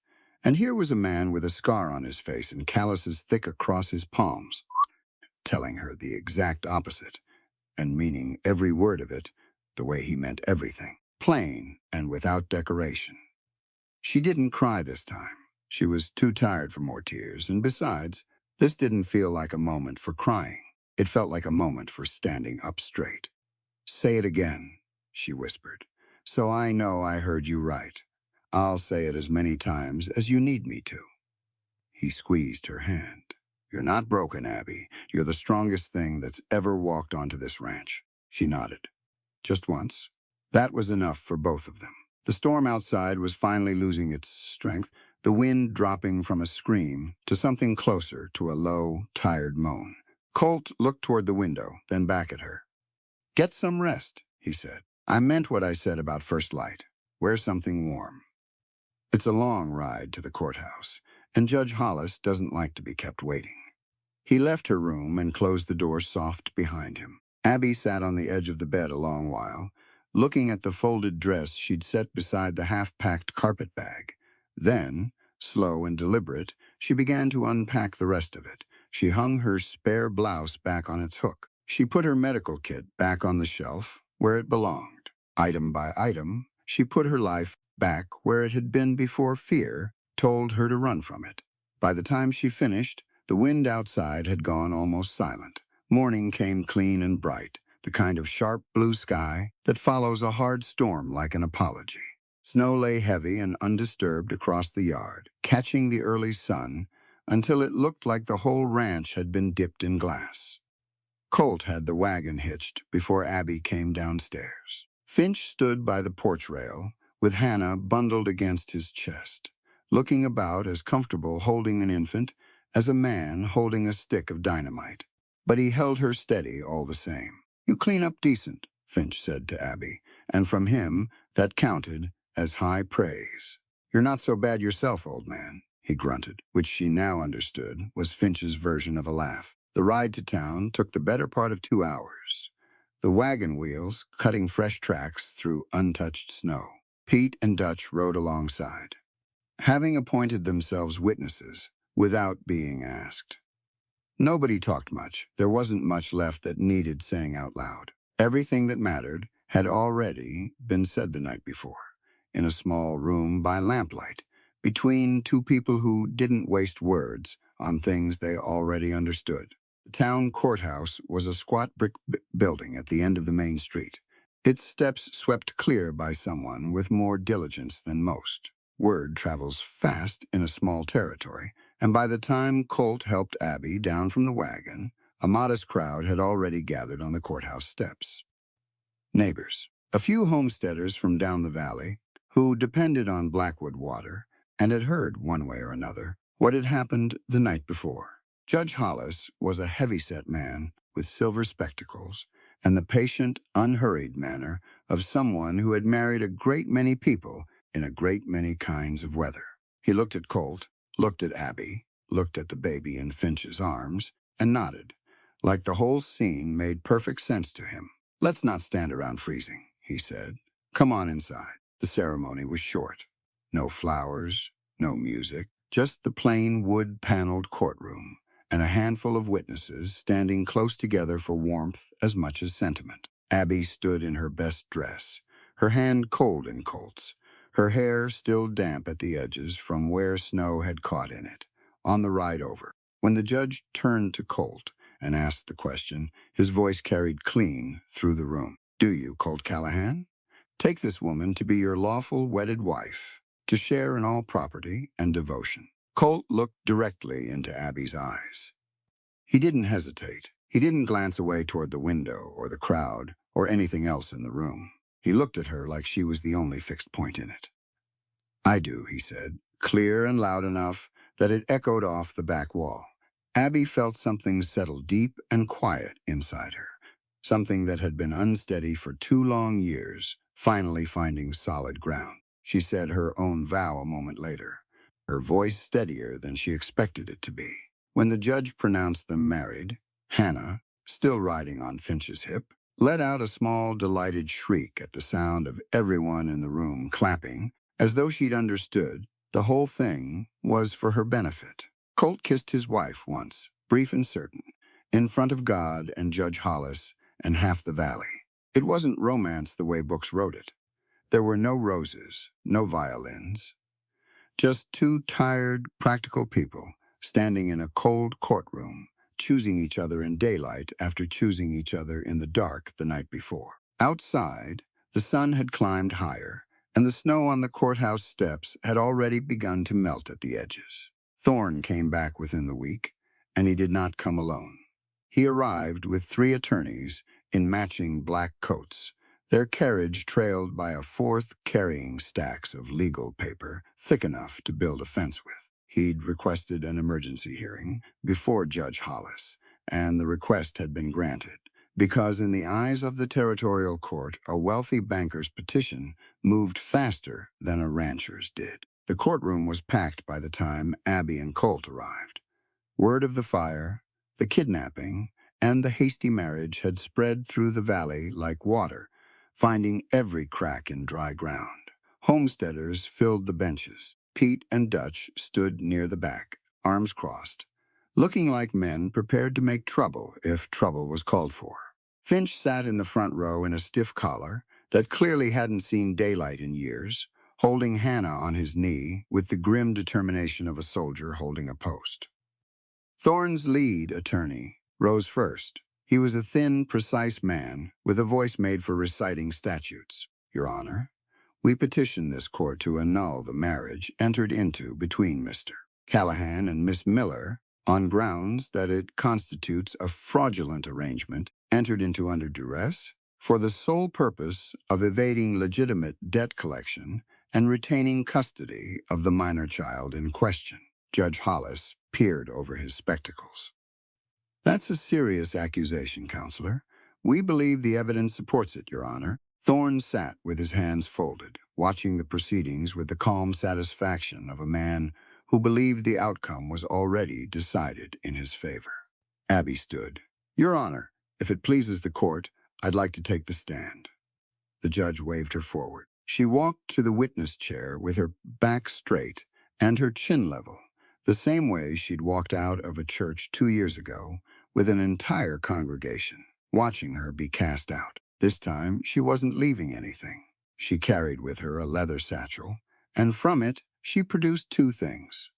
And here was a man with a scar on his face and calluses thick across his palms, telling her the exact opposite, and meaning every word of it the way he meant everything, plain and without decoration. She didn't cry this time. She was too tired for more tears, and besides, this didn't feel like a moment for crying. It felt like a moment for standing up straight. Say it again, she whispered. So I know I heard you right. I'll say it as many times as you need me to. He squeezed her hand. You're not broken, Abby. You're the strongest thing that's ever walked onto this ranch. She nodded. Just once. That was enough for both of them. The storm outside was finally losing its strength, the wind dropping from a scream to something closer to a low, tired moan. Colt looked toward the window, then back at her. Get some rest, he said. I meant what I said about first light. Wear something warm. It's a long ride to the courthouse, and Judge Hollis doesn't like to be kept waiting. He left her room and closed the door soft behind him. Abby sat on the edge of the bed a long while, looking at the folded dress she'd set beside the half-packed carpet bag. Then, slow and deliberate, she began to unpack the rest of it. She hung her spare blouse back on its hook. She put her medical kit back on the shelf where it belonged. Item by item, she put her life back where it had been before fear told her to run from it. By the time she finished, the wind outside had gone almost silent. Morning came clean and bright, the kind of sharp blue sky that follows a hard storm like an apology. Snow lay heavy and undisturbed across the yard, catching the early sun until it looked like the whole ranch had been dipped in glass. Colt had the wagon hitched before Abby came downstairs. Finch stood by the porch rail, with Hannah bundled against his chest, looking about as comfortable holding an infant as a man holding a stick of dynamite. But he held her steady all the same. You clean up decent, Finch said to Abby, and from him that counted as high praise. You're not so bad yourself, old man, he grunted, which she now understood was Finch's version of a laugh. The ride to town took the better part of 2 hours, the wagon wheels cutting fresh tracks through untouched snow. Pete and Dutch rode alongside, having appointed themselves witnesses without being asked. Nobody talked much. There wasn't much left that needed saying out loud. Everything that mattered had already been said the night before, in a small room by lamplight, between two people who didn't waste words on things they already understood. The town courthouse was a squat brick building at the end of the main street, its steps swept clear by someone with more diligence than most. Word travels fast in a small territory, and by the time Colt helped Abby down from the wagon, a modest crowd had already gathered on the courthouse steps. Neighbors, a few homesteaders from down the valley, who depended on Blackwood water and had heard, one way or another, what had happened the night before. Judge Hollis was a heavy-set man with silver spectacles and the patient, unhurried manner of someone who had married a great many people in a great many kinds of weather. He looked at Colt, looked at Abby, looked at the baby in Finch's arms, and nodded, like the whole scene made perfect sense to him. Let's not stand around freezing, he said. Come on inside. The ceremony was short. No flowers, no music, just the plain wood-paneled courtroom and a handful of witnesses standing close together for warmth as much as sentiment. Abby stood in her best dress, her hand cold in Colt's, her hair still damp at the edges from where snow had caught in it, on the ride over. When the judge turned to Colt and asked the question, his voice carried clean through the room. Do you, Colt Callahan, take this woman to be your lawful wedded wife, to share in all property and devotion? Colt looked directly into Abby's eyes. He didn't hesitate. He didn't glance away toward the window or the crowd or anything else in the room. He looked at her like she was the only fixed point in it. I do, he said, clear and loud enough that it echoed off the back wall. Abby felt something settle deep and quiet inside her, something that had been unsteady for 2 long years, finally finding solid ground. She said her own vow a moment later, her voice steadier than she expected it to be. When the judge pronounced them married, Hannah, still riding on Finch's hip, let out a small, delighted shriek at the sound of everyone in the room clapping, as though she'd understood the whole thing was for her benefit. Colt kissed his wife once, brief and certain, in front of God and Judge Hollis and half the valley. It wasn't romance the way books wrote it. There were no roses, no violins, just 2 tired, practical people standing in a cold courtroom, choosing each other in daylight after choosing each other in the dark the night before. Outside, The sun had climbed higher, and the snow on the courthouse steps had already begun to melt at the edges. Thorne came back within the week, and he did not come alone. He arrived with 3 attorneys in matching black coats, their carriage trailed by a fourth carrying stacks of legal paper thick enough to build a fence with. He'd requested an emergency hearing before Judge Hollis, and the request had been granted, because in the eyes of the territorial court, a wealthy banker's petition moved faster than a rancher's did. The courtroom was packed by the time Abby and Colt arrived. Word of the fire, the kidnapping, and the hasty marriage had spread through the valley like water, finding every crack in dry ground. Homesteaders filled the benches. Pete and Dutch stood near the back, arms crossed, looking like men prepared to make trouble if trouble was called for. Finch sat in the front row in a stiff collar that clearly hadn't seen daylight in years, holding Hannah on his knee with the grim determination of a soldier holding a post. Thorne's lead attorney rose first. He was a thin, precise man with a voice made for reciting statutes. Your Honor, we petition this court to annul the marriage entered into between Mr. Callahan and Miss Miller on grounds that it constitutes a fraudulent arrangement entered into under duress for the sole purpose of evading legitimate debt collection and retaining custody of the minor child in question. Judge Hollis peered over his spectacles. That's a serious accusation, Counselor. We believe the evidence supports it, Your Honor. Thorne sat with his hands folded, watching the proceedings with the calm satisfaction of a man who believed the outcome was already decided in his favor. Abby stood. Your Honor, if it pleases the court, I'd like to take the stand. The judge waved her forward. She walked to the witness chair with her back straight and her chin level, the same way she'd walked out of a church 2 years ago with an entire congregation watching her be cast out. This time, she wasn't leaving anything. She carried with her a leather satchel, and from it, she produced 2 things.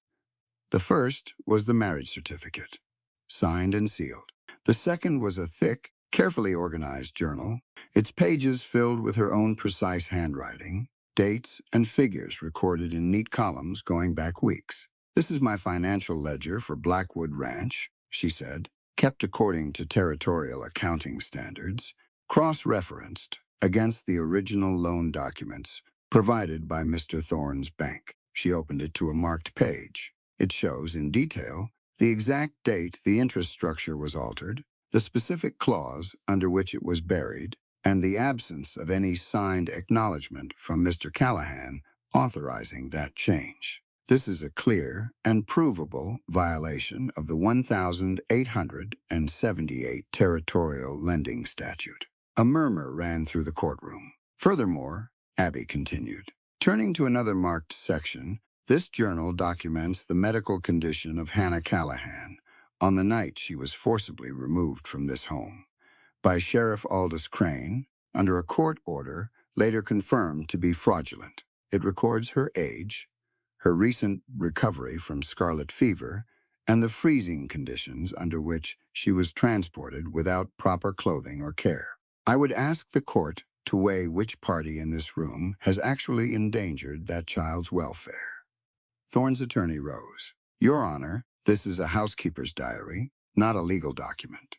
The first was the marriage certificate, signed and sealed. The second was a thick, carefully organized journal, its pages filled with her own precise handwriting, dates and figures recorded in neat columns going back weeks. This is my financial ledger for Blackwood Ranch, she said, kept according to territorial accounting standards, cross-referenced against the original loan documents provided by Mr. Thorne's bank. She opened it to a marked page. It shows in detail the exact date the interest structure was altered, the specific clause under which it was buried, and the absence of any signed acknowledgement from Mr. Callahan authorizing that change. This is a clear and provable violation of the 1878 Territorial Lending Statute. A murmur ran through the courtroom. Furthermore, Abby continued, turning to another marked section, this journal documents the medical condition of Hannah Callahan on the night she was forcibly removed from this home by Sheriff Aldous Crane under a court order later confirmed to be fraudulent. It records her age, her recent recovery from scarlet fever, and the freezing conditions under which she was transported without proper clothing or care. I would ask the court to weigh which party in this room has actually endangered that child's welfare. Thorne's attorney rose. Your Honor, this is a housekeeper's diary, not a legal document.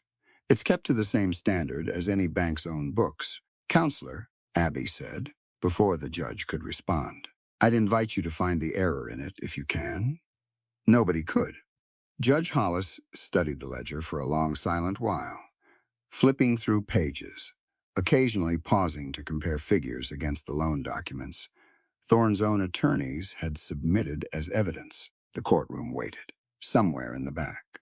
It's kept to the same standard as any bank's own books. Counselor, Abby said, before the judge could respond. I'd invite you to find the error in it if you can. Nobody could. Judge Hollis studied the ledger for a long silent while, flipping through pages, occasionally pausing to compare figures against the loan documents Thorne's own attorneys had submitted as evidence. The courtroom waited, somewhere in the back.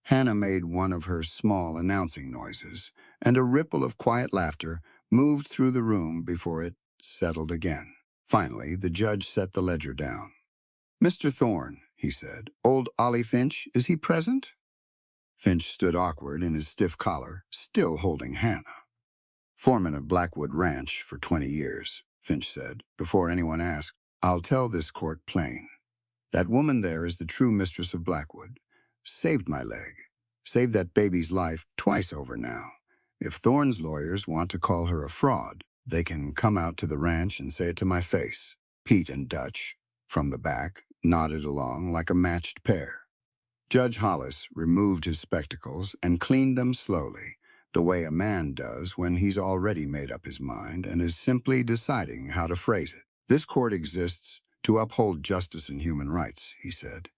Hannah made one of her small announcing noises, and a ripple of quiet laughter moved through the room before it settled again. Finally, the judge set the ledger down. Mr. Thorne, he said, old Ollie Finch, is he present? Finch stood awkward in his stiff collar, still holding Hannah. Foreman of Blackwood Ranch for 20 years, Finch said, before anyone asked. I'll tell this court plain. That woman there is the true mistress of Blackwood. Saved my leg. Saved that baby's life twice over now. If Thorne's lawyers want to call her a fraud, They can come out to the ranch and say it to my face. Pete and Dutch, from the back, nodded along like a matched pair. Judge Hollis removed his spectacles and cleaned them slowly, the way a man does when he's already made up his mind and is simply deciding how to phrase it. This court exists to uphold justice and human rights, he said,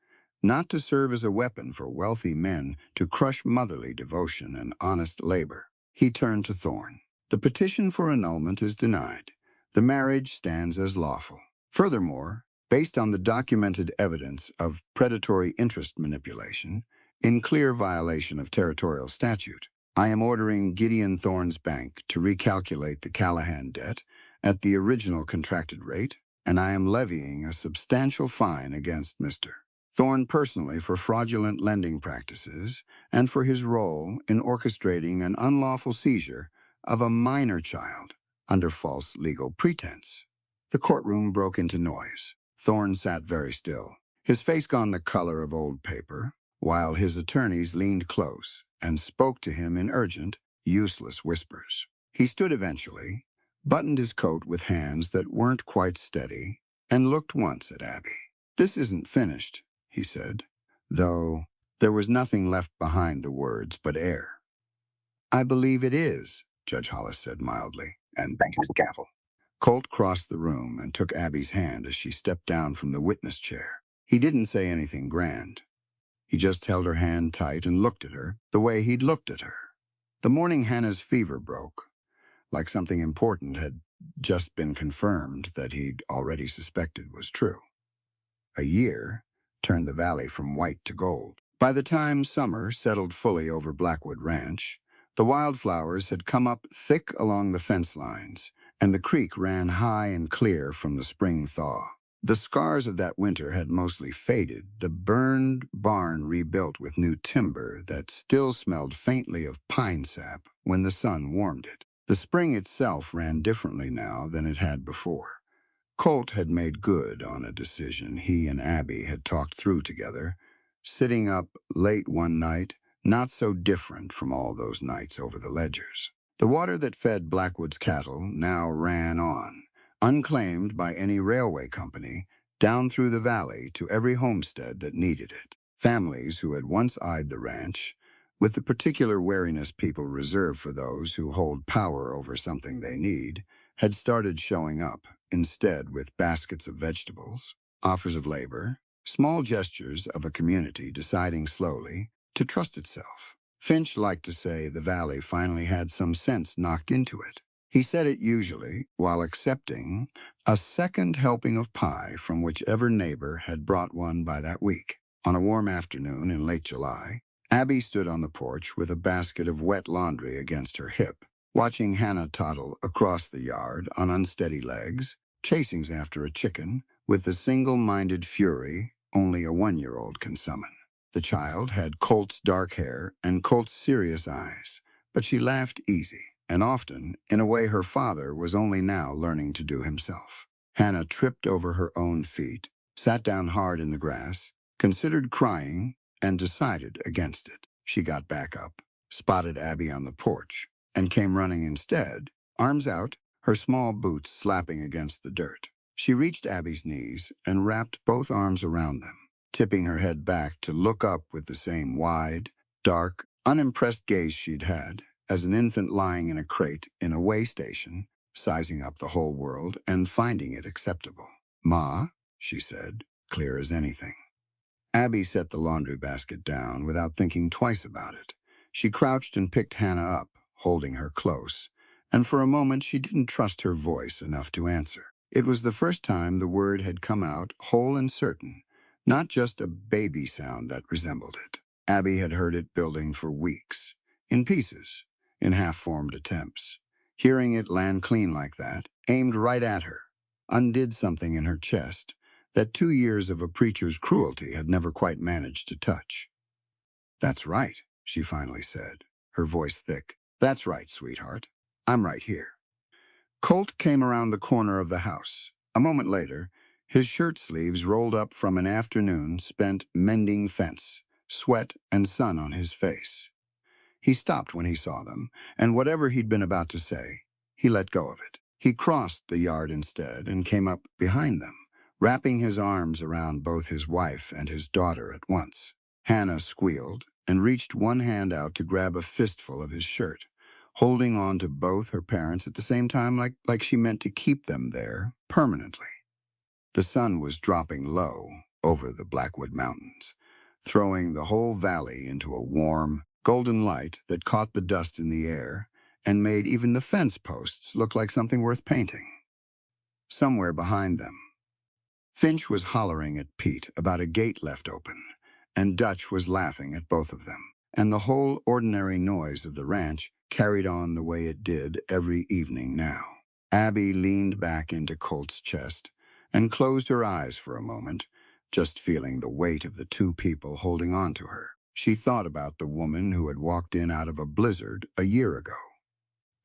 not to serve as a weapon for wealthy men to crush motherly devotion and honest labor. He turned to Thorne. The petition for annulment is denied. The marriage stands as lawful. Furthermore, based on the documented evidence of predatory interest manipulation, in clear violation of territorial statute, I am ordering Gideon Thorne's bank to recalculate the Callahan debt at the original contracted rate, and I am levying a substantial fine against Mr. Thorne personally for fraudulent lending practices and for his role in orchestrating an unlawful seizure of a minor child under false legal pretense. The courtroom broke into noise. Thorne sat very still, his face gone the color of old paper, while his attorneys leaned close and spoke to him in urgent, useless whispers. He stood eventually, buttoned his coat with hands that weren't quite steady, and looked once at Abby. "This isn't finished," he said, though there was nothing left behind the words but air. "I believe it is," Judge Hollis said mildly, and banged his gavel. Colt crossed the room and took Abby's hand as she stepped down from the witness chair. He didn't say anything grand. He just held her hand tight and looked at her the way he'd looked at her. The morning Hannah's fever broke, like something important had just been confirmed that he'd already suspected was true. A year turned the valley from white to gold. By the time summer settled fully over Blackwood Ranch, the wildflowers had come up thick along the fence lines, and the creek ran high and clear from the spring thaw. The scars of that winter had mostly faded, the burned barn rebuilt with new timber that still smelled faintly of pine sap when the sun warmed it. The spring itself ran differently now than it had before. Colt had made good on a decision he and Abby had talked through together, sitting up late one night, not so different from all those nights over the ledgers. The water that fed Blackwood's cattle now ran on, unclaimed by any railway company, down through the valley to every homestead that needed it. Families who had once eyed the ranch, with the particular wariness people reserve for those who hold power over something they need, had started showing up, instead with baskets of vegetables, offers of labor, small gestures of a community deciding slowly to trust itself. Finch liked to say the valley finally had some sense knocked into it. He said it usually while accepting a second helping of pie from whichever neighbor had brought one by that week. On a warm afternoon in late July, Abby stood on the porch with a basket of wet laundry against her hip, watching Hannah toddle across the yard on unsteady legs, chasing after a chicken with the single-minded fury only a one-year-old can summon. The child had Colt's dark hair and Colt's serious eyes, but she laughed easy, and often in a way her father was only now learning to do himself. Hannah tripped over her own feet, sat down hard in the grass, considered crying, and decided against it. She got back up, spotted Abby on the porch, and came running instead, arms out, her small boots slapping against the dirt. She reached Abby's knees and wrapped both arms around them, tipping her head back to look up with the same wide, dark, unimpressed gaze she'd had as an infant lying in a crate in a way station, sizing up the whole world and finding it acceptable. "Ma," she said, clear as anything. Abby set the laundry basket down without thinking twice about it. She crouched and picked Hannah up, holding her close, and for a moment she didn't trust her voice enough to answer. It was the first time the word had come out whole and certain, not just a baby sound that resembled it. Abby had heard it building for weeks, in pieces, in half-formed attempts. Hearing it land clean like that, aimed right at her, undid something in her chest that 2 years of a preacher's cruelty had never quite managed to touch. "That's right," she finally said, her voice thick. "That's right, sweetheart. I'm right here." Colt came around the corner of the house. A moment later, his shirt sleeves rolled up from an afternoon spent mending fence, sweat and sun on his face. He stopped when he saw them, and whatever he'd been about to say, he let go of it. He crossed the yard instead and came up behind them, wrapping his arms around both his wife and his daughter at once. Hannah squealed and reached one hand out to grab a fistful of his shirt, holding on to both her parents at the same time like she meant to keep them there permanently. The sun was dropping low over the Blackwood Mountains, throwing the whole valley into a warm, golden light that caught the dust in the air and made even the fence posts look like something worth painting. Somewhere behind them, Finch was hollering at Pete about a gate left open, and Dutch was laughing at both of them. And the whole ordinary noise of the ranch carried on the way it did every evening now. Abby leaned back into Colt's chest and closed her eyes for a moment, just feeling the weight of the two people holding on to her. She thought about the woman who had walked in out of a blizzard a year ago,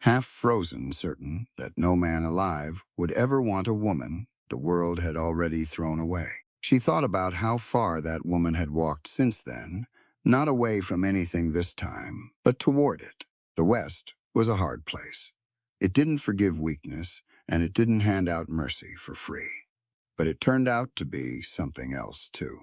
half frozen, certain that no man alive would ever want a woman the world had already thrown away. She thought about how far that woman had walked since then, not away from anything this time, but toward it. The West was a hard place. It didn't forgive weakness, and it didn't hand out mercy for free. But it turned out to be something else, too.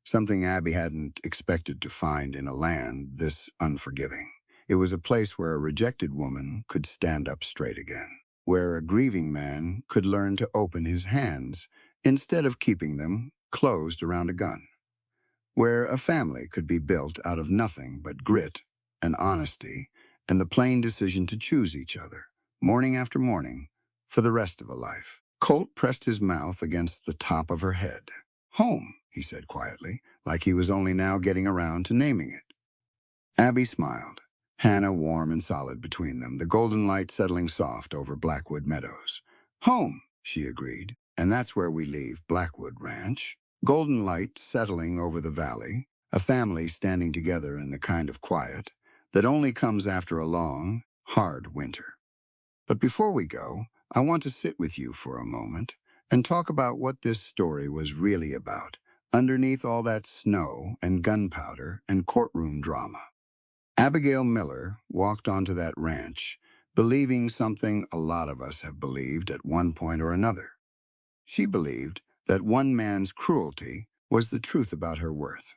Something Abby hadn't expected to find in a land this unforgiving. It was a place where a rejected woman could stand up straight again, where a grieving man could learn to open his hands instead of keeping them closed around a gun, where a family could be built out of nothing but grit and honesty and the plain decision to choose each other, morning after morning, for the rest of a life. Colt pressed his mouth against the top of her head. "Home," he said quietly, like he was only now getting around to naming it. Abby smiled, Hannah warm and solid between them, the golden light settling soft over Blackwood Meadows. "Home," she agreed, "and that's where we leave Blackwood Ranch. Golden light settling over the valley, a family standing together in the kind of quiet that only comes after a long, hard winter. But before we go, I want to sit with you for a moment and talk about what this story was really about, underneath all that snow and gunpowder and courtroom drama." Abigail Miller walked onto that ranch, believing something a lot of us have believed at one point or another. She believed that one man's cruelty was the truth about her worth,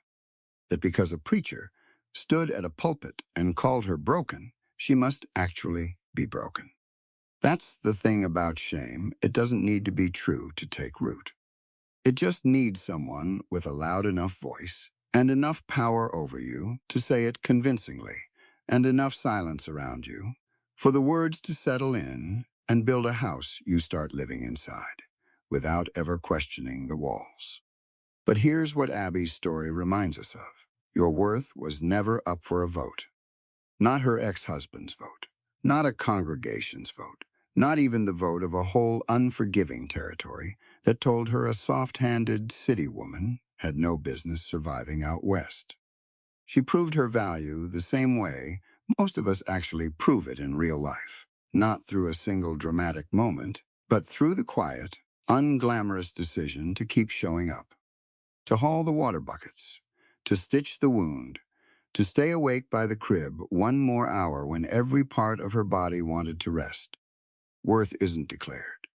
that because a preacher stood at a pulpit and called her broken, she must actually be broken. That's the thing about shame. It doesn't need to be true to take root. It just needs someone with a loud enough voice and enough power over you to say it convincingly, and enough silence around you for the words to settle in and build a house you start living inside, without ever questioning the walls. But here's what Abby's story reminds us of. Your worth was never up for a vote. Not her ex-husband's vote. Not a congregation's vote. Not even the vote of a whole unforgiving territory that told her a soft-handed city woman had no business surviving out west. She proved her value the same way most of us actually prove it in real life. Not through a single dramatic moment, but through the quiet, unglamorous decision to keep showing up. To haul the water buckets. To stitch the wound. To stay awake by the crib one more hour when every part of her body wanted to rest. Worth isn't declared.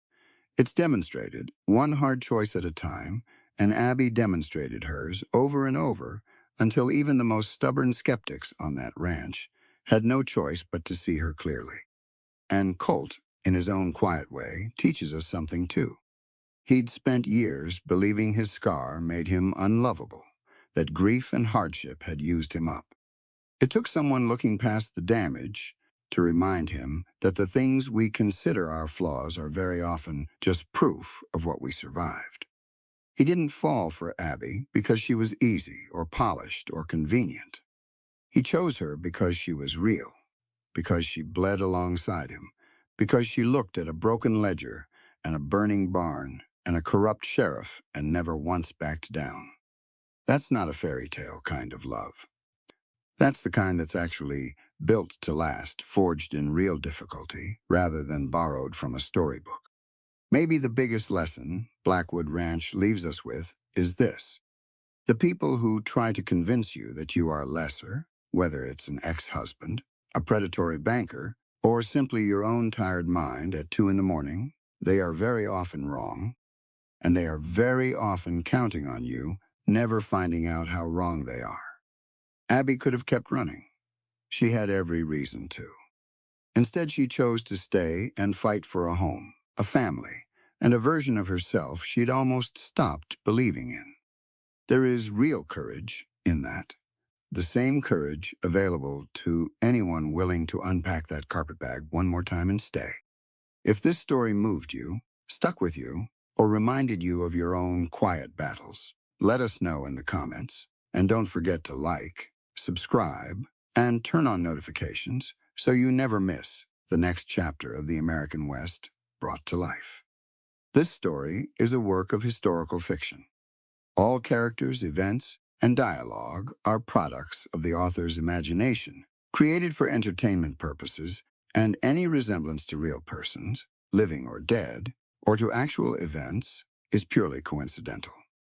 It's demonstrated, one hard choice at a time, and Abby demonstrated hers over and over until even the most stubborn skeptics on that ranch had no choice but to see her clearly. And Colt, in his own quiet way, teaches us something too. He'd spent years believing his scar made him unlovable, that grief and hardship had used him up. It took someone looking past the damage to remind him that the things we consider our flaws are very often just proof of what we survived. He didn't fall for Abby because she was easy or polished or convenient. He chose her because she was real, because she bled alongside him, because she looked at a broken ledger and a burning barn and a corrupt sheriff and never once backed down. That's not a fairy tale kind of love. That's the kind that's actually built to last, forged in real difficulty, rather than borrowed from a storybook. Maybe the biggest lesson Blackwood Ranch leaves us with is this. The people who try to convince you that you are lesser, whether it's an ex-husband, a predatory banker, or simply your own tired mind at 2 in the morning, they are very often wrong, and they are very often counting on you, never finding out how wrong they are. Abby could have kept running. She had every reason to. Instead, she chose to stay and fight for a home, a family, and a version of herself she'd almost stopped believing in. There is real courage in that. The same courage available to anyone willing to unpack that carpetbag one more time and stay. If this story moved you, stuck with you, or reminded you of your own quiet battles, let us know in the comments. And don't forget to like, subscribe, and turn on notifications so you never miss the next chapter of the American West brought to life. This story is a work of historical fiction. All characters, events, and dialogue are products of the author's imagination, created for entertainment purposes, and any resemblance to real persons, living or dead, or to actual events, is purely coincidental.